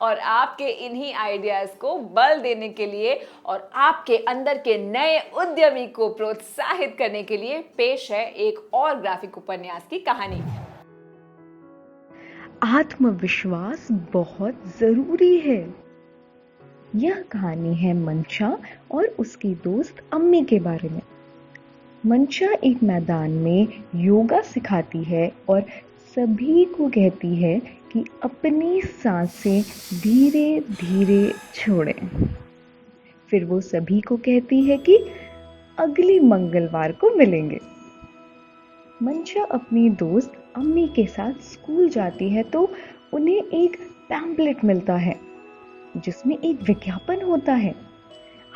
और आपके इन्हीं आइडियाज को बल देने के लिए और आपके अंदर के नए उद्यमी को प्रोत्साहित करने के लिए पेश है एक और ग्राफिक उपन्यास की कहानी। आत्मविश्वास बहुत जरूरी है। यह कहानी है मंशा और उसकी दोस्त अम्मी के बारे में। मंशा एक मैदान में योगा सिखाती है और सभी को कहती है कि अपनी सांसें धीरे धीरे छोड़ें। फिर वो सभी को कहती है कि अगली मंगलवार को मिलेंगे। मंशा अपनी दोस्त अम्मी के साथ स्कूल जाती है तो उन्हें एक पैम्पलेट मिलता है जिसमें एक विज्ञापन होता है,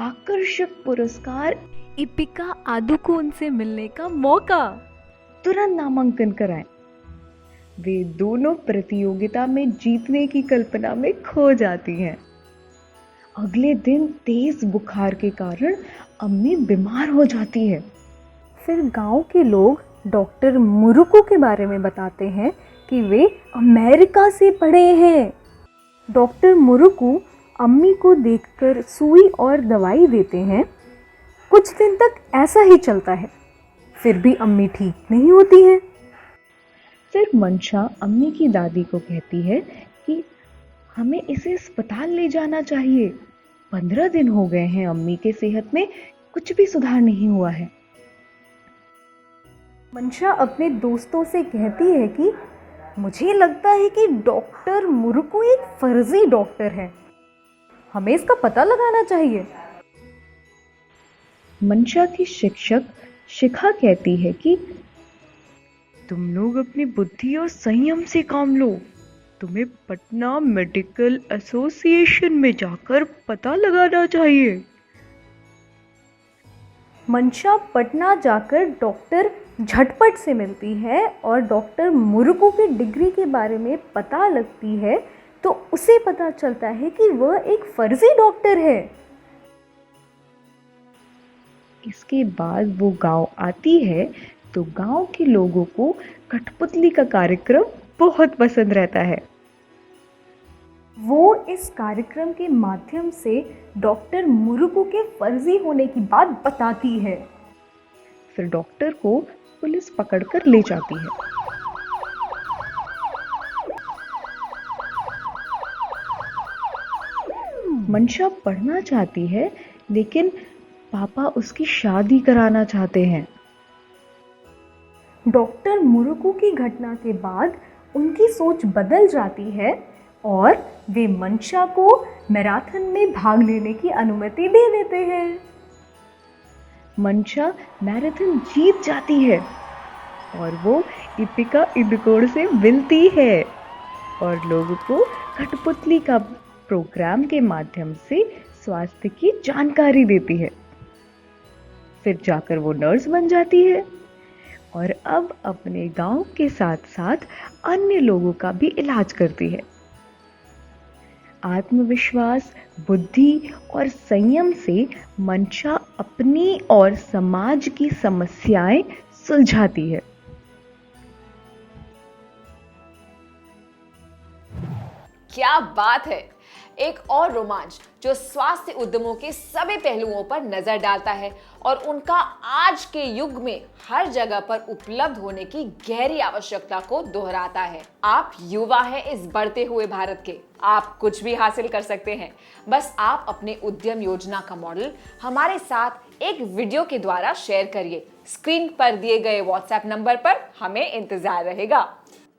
आकर्षक पुरस्कार इपिका आदुकोन से मिलने का मौका, तुरंत नामांकन कराएं। वे दोनों प्रतियोगिता में जीतने की कल्पना में खो जाती हैं। अगले दिन तेज बुखार के कारण अम्मी बीमार हो जाती है। फिर गांव के लोग डॉक्टर मुरुकू के बारे में बताते हैं कि वे अमेरिका से पढ़े हैं। डॉक्टर मुरुकू अम्मी को देखकर सुई और दवाई देते हैं। कुछ दिन तक ऐसा ही चलता है, फिर भी अम्मी ठीक नहीं होती हैं। फिर मंशा अम्मी की दादी को कहती है कि हमें इसे अस्पताल ले जाना चाहिए। 15 दिन हो गए हैं, अम्मी के सेहत में कुछ भी सुधार नहीं हुआ है। मंशा अपने दोस्तों से कहती है कि मुझे लगता है कि डॉक्टर मुरुकू एक फर्जी डॉक्टर है, हमें इसका पता लगाना चाहिए। मंशा की शिक्षक शिखा कहती है कि तुम लोग अपनी बुद्धि और संयम से काम लो। तुम्हें पटना मेडिकल एसोसिएशन में जाकर पता लगाना चाहिए। मंशा पटना जाकर डॉक्टर झटपट से मिलती है और डॉक्टर मुरुकू की डिग्री के बारे में पता लगती है तो उसे पता चलता है कि वह एक फर्जी डॉक्टर है। इसके बाद वो गांव आती है तो गांव के लोगों को कठपुतली का कार्यक्रम बहुत पसंद रहता है। वो इस कार्यक्रम के माध्यम से डॉक्टर मुरुकू के फर्जी होने की बात बताती है। फिर डॉक्टर को पुलिस पकड़कर ले जाती है। मंशा पढ़ना चाहती है लेकिन पापा उसकी शादी कराना चाहते हैं। डॉक्टर मुरुकू की घटना के बाद उनकी सोच बदल जाती है और वे मंशा को मैराथन में भाग लेने की अनुमति दे देते हैं। मंशा मैराथन जीत जाती है और वो इपिका इदकोड़ से मिलती है और लोगों को कठपुतली का प्रोग्राम के माध्यम से स्वास्थ्य की जानकारी देती है। फिर जाकर वो नर्स बन जाती है और अब अपने गांव के साथ साथ अन्य लोगों का भी इलाज करती है। आत्मविश्वास, बुद्धि और संयम से मंशा अपनी और समाज की समस्याएं सुलझाती है। क्या बात है! एक और रोमांच जो स्वास्थ्य उद्यमों के सभी पहलुओं पर नजर डालता है और उनका आज के युग में हर जगह पर उपलब्ध होने की गहरी आवश्यकता को दोहराता है। आप युवा हैं इस बढ़ते हुए भारत के, आप कुछ भी हासिल कर सकते हैं। बस आप अपने उद्यम योजना का मॉडल हमारे साथ एक वीडियो के द्वारा शेयर करिए। स्क्रीन पर दिए गए व्हाट्सएप नंबर पर हमें इंतजार रहेगा।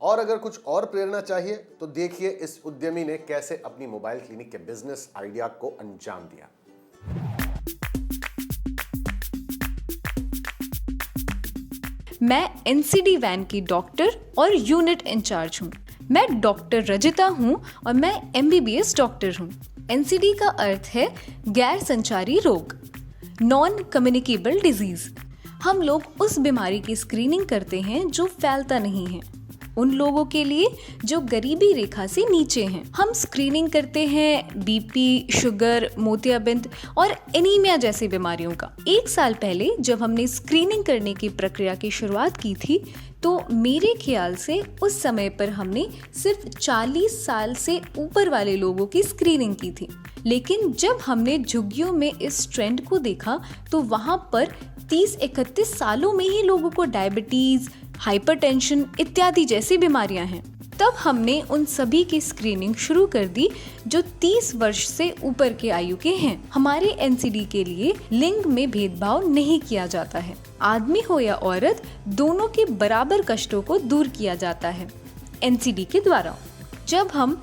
और अगर कुछ और प्रेरणा चाहिए तो देखिए इस उद्यमी ने कैसे अपनी मोबाइल क्लिनिक के बिजनेस आइडिया को अंजाम दिया। मैं एनसीडी वैन की डॉक्टर और यूनिट इंचार्ज हूँ। मैं डॉक्टर रजिता हूँ और मैं एमबीबीएस डॉक्टर हूँ। एनसीडी का अर्थ है गैर संचारी रोग, नॉन कम्युनिकेबल डिजीज। हम लोग उस बीमारी की स्क्रीनिंग करते हैं जो फैलता नहीं है, उन लोगों के लिए जो गरीबी रेखा से नीचे हैं। हम स्क्रीनिंग करते हैं बीपी, शुगर, मोतियाबिंद और एनीमिया जैसी बीमारियों का। 1 साल पहले जब हमने स्क्रीनिंग करने की प्रक्रिया की शुरुआत की थी तो मेरे ख्याल से उस समय पर हमने सिर्फ 40 साल से ऊपर वाले लोगों की स्क्रीनिंग की थी। लेकिन जब हमने झुग्गियों में इस ट्रेंड को देखा तो वहाँ पर 30-31 सालों में ही लोगों को डायबिटीज, हाइपरटेंशन इत्यादि जैसी बीमारियां हैं। तब हमने उन सभी की स्क्रीनिंग शुरू कर दी जो 30 वर्ष से ऊपर के आयु के हैं। हमारे एनसीडी के लिए लिंग में भेदभाव नहीं किया जाता है। आदमी हो या औरत, दोनों के बराबर कष्टों को दूर किया जाता है एनसीडी के द्वारा। जब हम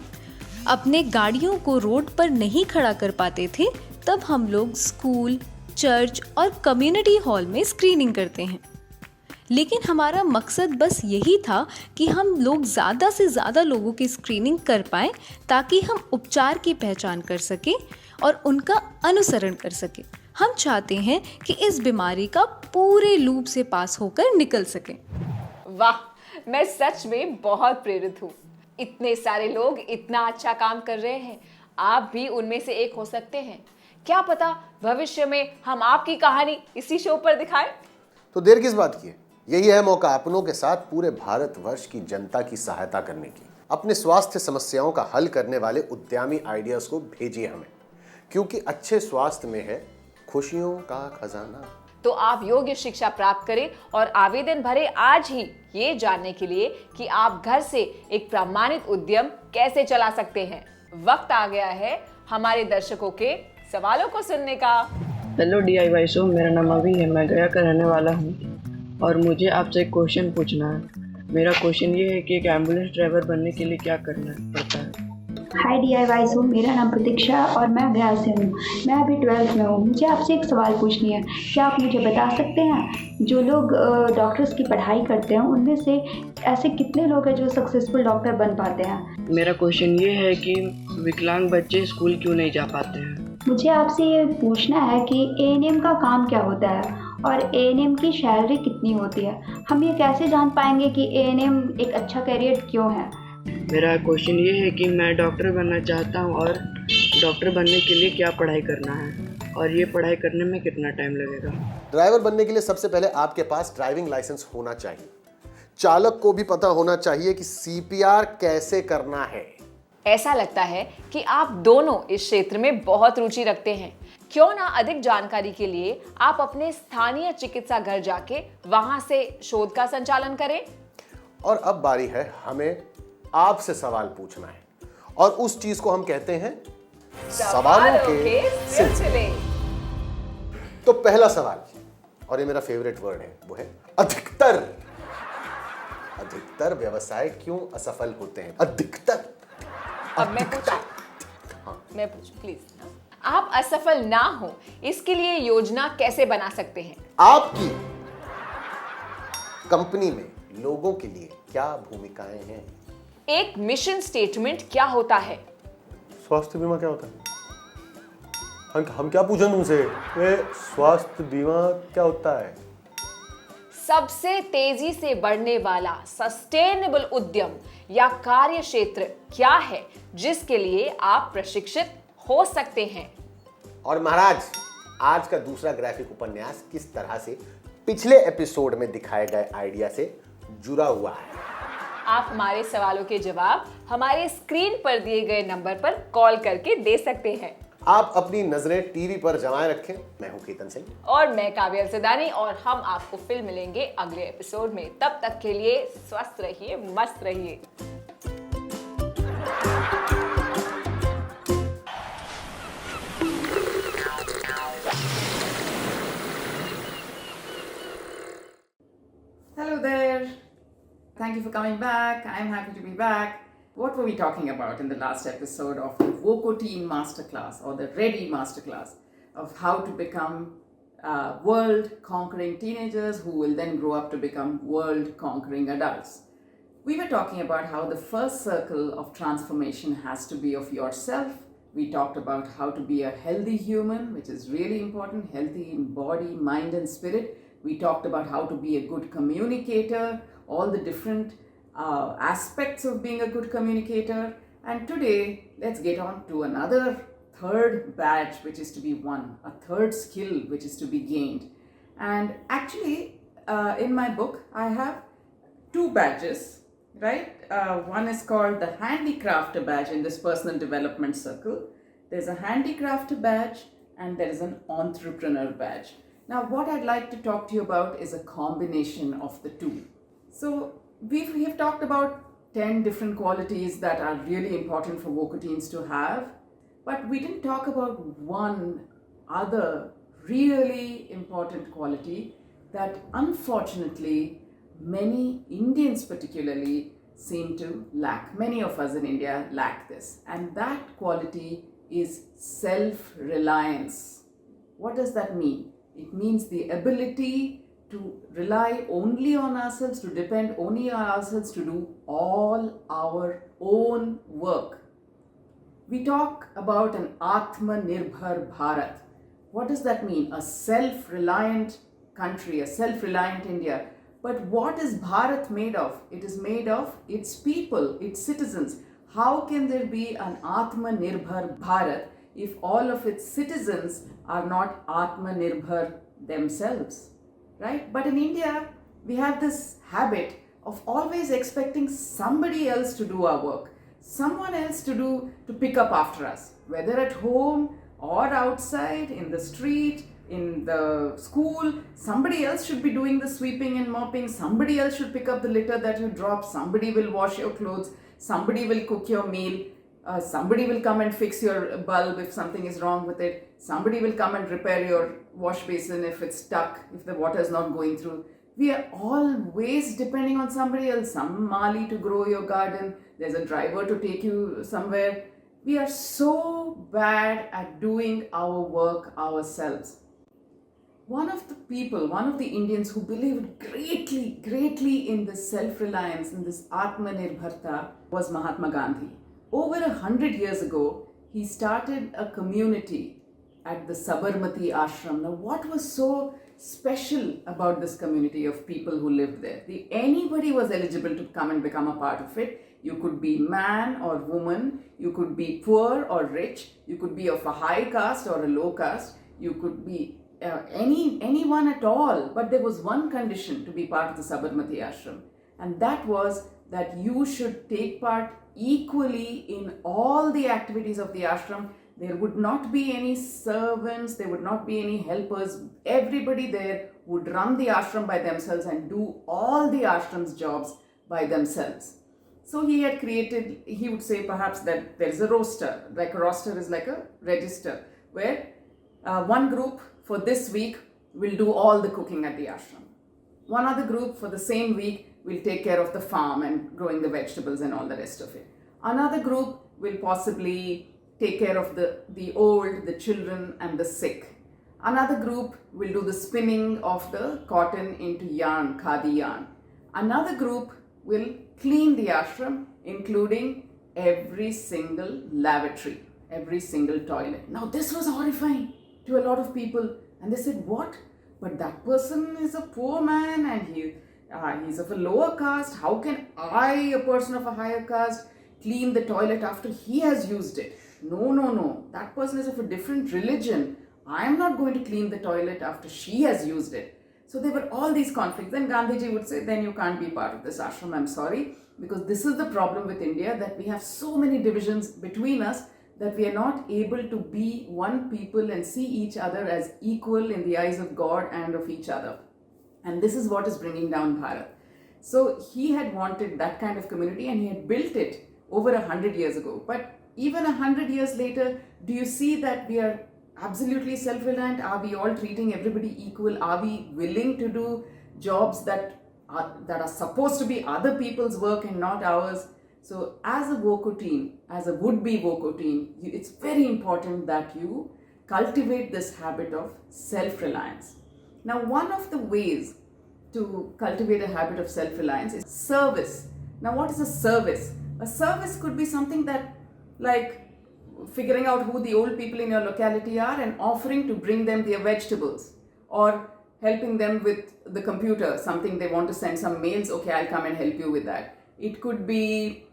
अपने गाड़ियों को रोड पर नहीं खड़ा कर पाते थे तब हम लोग स्कूल, चर्च और कम्युनिटी हॉल में स्क्रीनिंग करते हैं। लेकिन हमारा मकसद बस यही था कि हम लोग ज़्यादा से ज़्यादा लोगों की स्क्रीनिंग कर पाएँ ताकि हम उपचार की पहचान कर सकें और उनका अनुसरण कर सकें। हम चाहते हैं कि इस बीमारी का पूरे लूप से पास होकर निकल सकें। वाह, मैं सच में बहुत प्रेरित हूँ। इतने सारे लोग इतना अच्छा काम कर रहे हैं, आप भी उनमें से एक हो सकते हैं। क्या पता भविष्य में हम आपकी कहानी इसी शो पर दिखाएं। तो देर किस बात की है, यही है मौका अपनों के साथ पूरे भारतवर्ष की जनता की सहायता करने की। अपने स्वास्थ्य समस्याओं का हल करने वाले उद्यमी आइडियाज को भेजिए हमें, क्योंकि अच्छे स्वास्थ्य में है खुशियों का खजाना। तो आप योग्य शिक्षा प्राप्त करें और आवेदन भरें आज ही, ये जानने के लिए कि आप घर से एक प्रमाणित उद्यम कैसे चला सकते हैं। वक्त आ गया है हमारे दर्शकों के सवालों को सुनने का। हेलो DIY शो, मेरा नाम अभी है, मैं गया का रहने वाला हूँ और मुझे आपसे एक क्वेश्चन पूछना है। मेरा क्वेश्चन ये है कि एक एम्बुलेंस ड्राइवर बनने के लिए क्या करना पड़ता है? हाय DIY शो, मेरा नाम प्रतीक्षा और मैं गया से हूँ। मैं अभी 12th में हूँ। मुझे आपसे एक सवाल पूछनी है। क्या आप मुझे बता सकते हैं जो लोग डॉक्टर्स की पढ़ाई करते हैं उनमें से ऐसे कितने लोग हैं जो सक्सेसफुल डॉक्टर बन पाते हैं? मेरा क्वेश्चन ये है कि विकलांग बच्चे स्कूल क्यों नहीं जा पाते हैं? मुझे आपसे ये पूछना है कि ANM का काम क्या होता है और ANM की सैलरी कितनी होती है? हम ये कैसे जान पाएंगे कि ANM एक अच्छा करियर क्यों है? मेरा क्वेश्चन ये है कि मैं डॉक्टर बनना चाहता हूँ और डॉक्टर बनने के लिए क्या पढ़ाई करना है और ये पढ़ाई करने में कितना टाइम लगेगा। ड्राइवर बनने के लिए सबसे पहले आपके पास ड्राइविंग लाइसेंस होना चाहिए। चालक को भी पता होना चाहिए कि सीपीआर कैसे करना है। ऐसा लगता है कि आप दोनों इस क्षेत्र में बहुत रुचि रखते हैं। क्यों ना अधिक जानकारी के लिए आप अपने स्थानीय चिकित्सा घर जाके वहां से शोध का संचालन करें। और अब बारी है हमें आपसे सवाल पूछना है और उस चीज को हम कहते हैं सवालों के सिलसिले। तो पहला सवाल, और ये मेरा फेवरेट वर्ड है, वो है अधिकतर। अधिकतर व्यवसाय क्यों असफल होते हैं? अधिकतर। अब मैं पूछूं? मैं पूछूं प्लीज। आप असफल ना हो इसके लिए योजना कैसे बना सकते हैं? आपकी कंपनी में लोगों के लिए क्या भूमिकाएं हैं? एक मिशन स्टेटमेंट क्या होता है? स्वास्थ्य बीमा क्या होता है? हम क्या पूछें तुमसे? स्वास्थ्य बीमा क्या होता है? सबसे तेजी से बढ़ने वाला सस्टेनेबल उद्यम या कार्य क्षेत्र क्या है जिसके लिए आप प्रशिक्षित हो सकते हैं? और महाराज, आज का दूसरा ग्राफिक उपन्यास किस तरह से पिछले एपिसोड में दिखाए गए आइडिया से जुड़ा हुआ है? आप हमारे सवालों के जवाब हमारे स्क्रीन पर दिए गए नंबर पर कॉल करके दे सकते हैं। आप अपनी नजरें टीवी पर जमाए रखें। मैं हूं केतन सिंह और मैं काव्या अल्सदानी, और हम आपको फिर मिलेंगे अगले एपिसोड में। तब तक के लिए स्वस्थ रहिए, मस्त रहिए। Hello there. Thank you for coming back. I'm happy to be back. What were we talking about in the last episode of the Voco Teen Masterclass, or the Ready Masterclass, of how to become world-conquering teenagers who will then grow up to become world-conquering adults? We were talking about how the first circle of transformation has to be of yourself. We talked about how to be a healthy human, which is really important, healthy in body, mind and spirit. We talked about how to be a good communicator, all the different aspects of being a good communicator. And today, let's get on to another third badge which is to be won, a third skill which is to be gained. And actually, in my book, I have two badges, right? One is called the Handicrafter badge in this personal development circle. There's a Handicrafter badge and there is an Entrepreneur badge. Now, what I'd like to talk to you about is a combination of the two. So, we have talked about 10 different qualities that are really important for Voco teens to have, but we didn't talk about one other really important quality that unfortunately many Indians particularly seem to lack. Many of us in India lack this, and that quality is self-reliance. What does that mean? It means the ability to rely only on ourselves, to depend only on ourselves to do all our own work. We talk about an Atmanirbhar Bharat. What does that mean? A self-reliant country, a self-reliant India. But what is Bharat made of? It is made of its people, its citizens. How can there be an Atmanirbhar Bharat if all of its citizens are not Atmanirbhar themselves? Right? But in India, we have this habit of always expecting somebody else to do our work, someone else to pick up after us, whether at home or outside, in the street, in the school. Somebody else should be doing the sweeping and mopping, somebody else should pick up the litter that you drop, somebody will wash your clothes, somebody will cook your meal, somebody will come and fix your bulb if something is wrong with it, somebody will come and repair your wash basin if it's stuck, if the water is not going through. We are always depending on somebody else, some Mali to grow your garden, there's a driver to take you somewhere. We are so bad at doing our work ourselves. One of the Indians who believed greatly in this self-reliance, in this Atmanirbharta, was Mahatma Gandhi. Over 100 years ago, he started a community at the Sabarmati Ashram. Now, what was so special about this community of people who lived there? Anybody was eligible to come and become a part of it. You could be man or woman. You could be poor or rich. You could be of a high caste or a low caste. You could be anyone at all. But there was one condition to be part of the Sabarmati ashram, and that was that you should take part equally in all the activities of the ashram. There would not be any servants, there would not be any helpers. Everybody there would run the ashram by themselves and do all the ashram's jobs by themselves. So he had created, he would say perhaps that there is a roster, like a roster is like a register, where one group for this week will do all the cooking at the ashram. One other group for the same week will take care of the farm and growing the vegetables and all the rest of it. Another group will possibly take care of the old, the children and the sick. Another group will do the spinning of the cotton into yarn, khadi yarn. Another group will clean the ashram, including every single lavatory, every single toilet. Now this was horrifying to a lot of people, and they said, what? But that person is a poor man and he's of a lower caste. How can I, a person of a higher caste, clean the toilet after he has used it? No. That person is of a different religion. I am not going to clean the toilet after she has used it. So there were all these conflicts. Then Gandhiji would say, then you can't be part of this ashram. I'm sorry. Because this is the problem with India, that we have so many divisions between us that we are not able to be one people and see each other as equal in the eyes of God and of each other. And this is what is bringing down Bharat. So he had wanted that kind of community, and he had built it over 100 years ago. But even 100 years later, do you see that we are absolutely self-reliant? Are we all treating everybody equal? Are we willing to do jobs that are supposed to be other people's work and not ours? So as a VOCO team, as a would-be VOCO team, it's very important that you cultivate this habit of self-reliance. Now, one of the ways to cultivate a habit of self-reliance is service. Now, what is a service? A service could be something that, like figuring out who the old people in your locality are and offering to bring them their vegetables, or helping them with the computer, something they want to send some mails, okay, I'll come and help you with that. It could be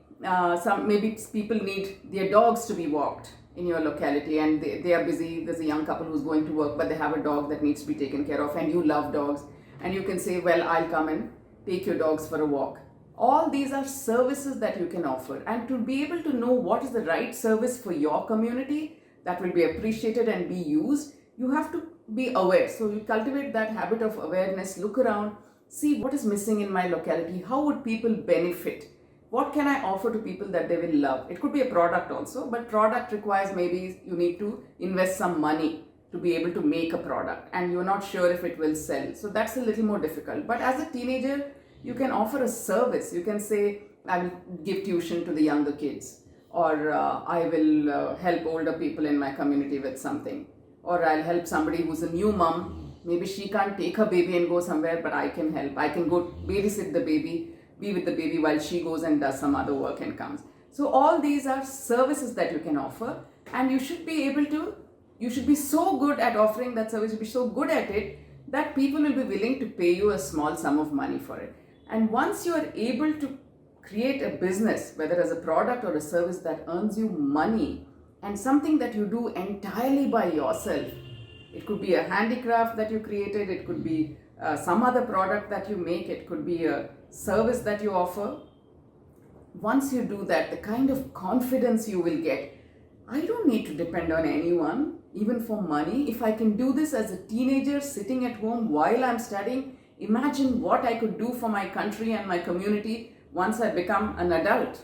maybe people need their dogs to be walked in your locality and they are busy. There's a young couple who's going to work, but they have a dog that needs to be taken care of, and you love dogs, and you can say, well, I'll come and take your dogs for a walk. All these are services that you can offer, and to be able to know what is the right service for your community that will be appreciated and be used, you have to be aware. So you cultivate that habit of awareness, look around, see what is missing in my locality, how would people benefit, what can I offer to people that they will love. It could be a product also, but product requires maybe you need to invest some money to be able to make a product, and you're not sure if it will sell. So that's a little more difficult. But as a teenager, you can offer a service. You can say, I will give tuition to the younger kids, or I will help older people in my community with something, or I'll help somebody who's a new mom. Maybe she can't take her baby and go somewhere, but I can help. I can go babysit the baby, be with the baby while she goes and does some other work and comes. So all these are services that you can offer, and you should be able to, you should be so good at offering that service, you should be so good at it that people will be willing to pay you a small sum of money for it. And once you are able to create a business, whether as a product or a service that earns you money, and something that you do entirely by yourself, it could be a handicraft that you created, it could be some other product that you make, it could be a service that you offer. Once you do that, the kind of confidence you will get, I don't need to depend on anyone, even for money. If I can do this as a teenager sitting at home while I'm studying, imagine what I could do for my country and my community once I become an adult.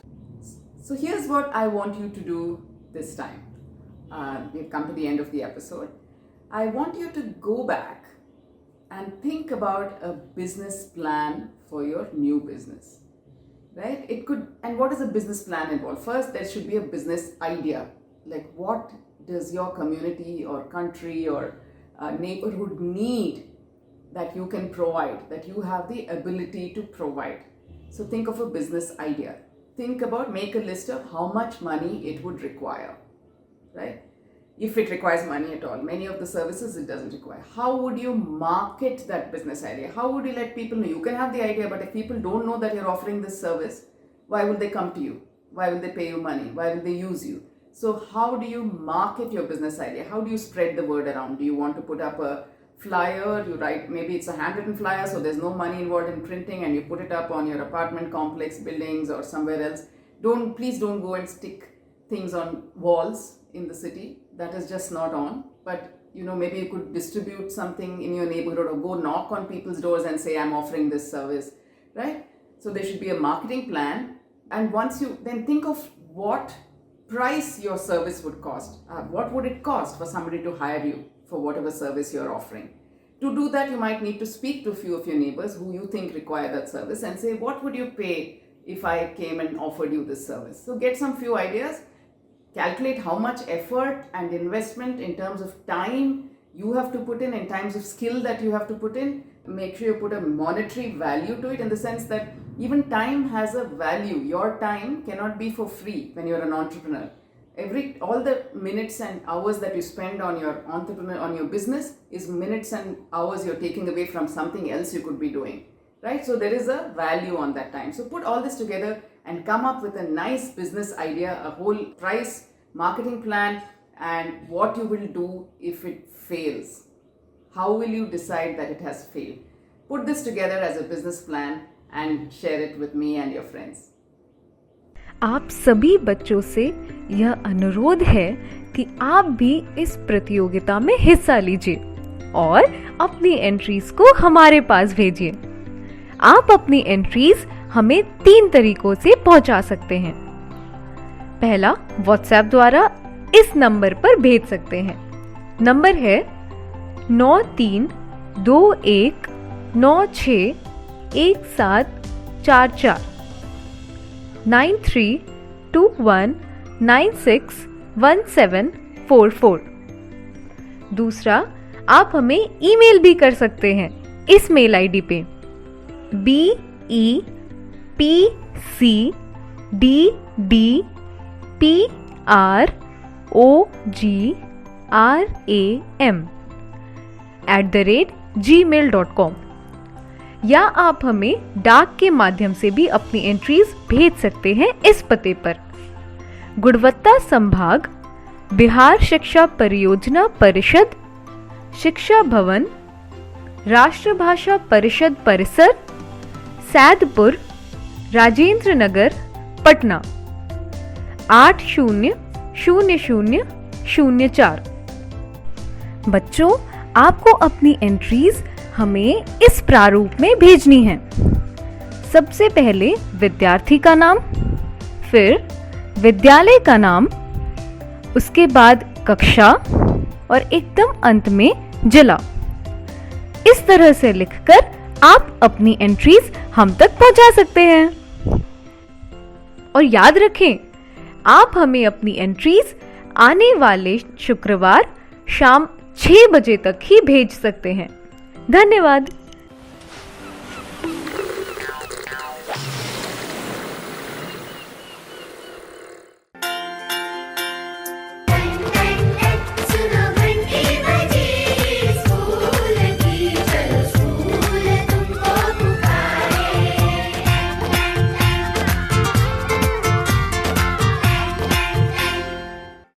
So here's what I want you to do this time. We've come to the end of the episode. I want you to go back and think about a business plan for your new business, right? It could, and what does a business plan involve? First, there should be a business idea. Like, what does your community or country or neighborhood need that you can provide, that you have the ability to provide? So think of a business idea. Think about, make a list of how much money it would require, right? If it requires money at all. Many of the services it doesn't require. How would you market that business idea? How would you let people know? You can have the idea, but if people don't know that you're offering this service, why will they come to you? Why will they pay you money? Why will they use you? So how do you market your business idea? How do you spread the word around? Do you want to put up a flyer? You write, maybe it's a handwritten flyer, so there's no money involved in printing, and you put it up on your apartment complex, buildings, or somewhere else. Please don't go and stick things on walls in the city. That is just not on. But maybe you could distribute something in your neighborhood, or go knock on people's doors and say, I'm offering this service, right? So there should be a marketing plan. And once you then think of what price your service would cost, what would it cost for somebody to hire you for whatever service you're offering? To do that, you might need to speak to a few of your neighbors who you think require that service and say, what would you pay if I came and offered you this service? So get some few ideas. Calculate how much effort and investment in terms of time you have to put in terms of skill that you have to put in. Make sure you put a monetary value to it, in the sense that even time has a value. Your time cannot be for free when you're an entrepreneur. All the minutes and hours that you spend on your business is minutes and hours you're taking away from something else you could be doing, right? So there is a value on that time. So put all this together and come up with a nice business idea, a whole price, marketing plan, and what you will do if it fails. How will you decide that it has failed? Put this together as a business plan and share it with me and your friends. आप सभी बच्चों से यह अनुरोध है कि आप भी इस प्रतियोगिता में हिस्सा लीजिए और अपनी एंट्रीज को हमारे पास भेजिए। आप अपनी एंट्रीज हमें 3 तरीकों से पहुंचा सकते हैं। पहला, व्हाट्सएप द्वारा इस नंबर पर भेज सकते हैं। नंबर है 9321961744 9321961744। दूसरा, आप हमें ईमेल भी कर सकते हैं इस मेल आईडी पे BEPCDDPROGRAM@gmail.com, या आप हमें डाक के माध्यम से भी अपनी एंट्रीज भेज सकते हैं इस पते पर। गुणवत्ता संभाग, बिहार शिक्षा परियोजना परिषद, शिक्षा भवन, राष्ट्रभाषा परिषद परिसर, सैदपुर, राजेंद्र नगर, पटना 800004। बच्चों, आपको अपनी एंट्रीज हमें इस प्रारूप में भेजनी है। सबसे पहले विद्यार्थी का नाम, फिर विद्यालय का नाम, उसके बाद कक्षा और एकदम अंत में जिला। इस तरह से लिखकर आप अपनी एंट्रीज हम तक पहुंचा सकते हैं। और याद रखें, आप हमें अपनी एंट्रीज आने वाले शुक्रवार शाम 6 बजे तक ही भेज सकते हैं। धन्यवाद।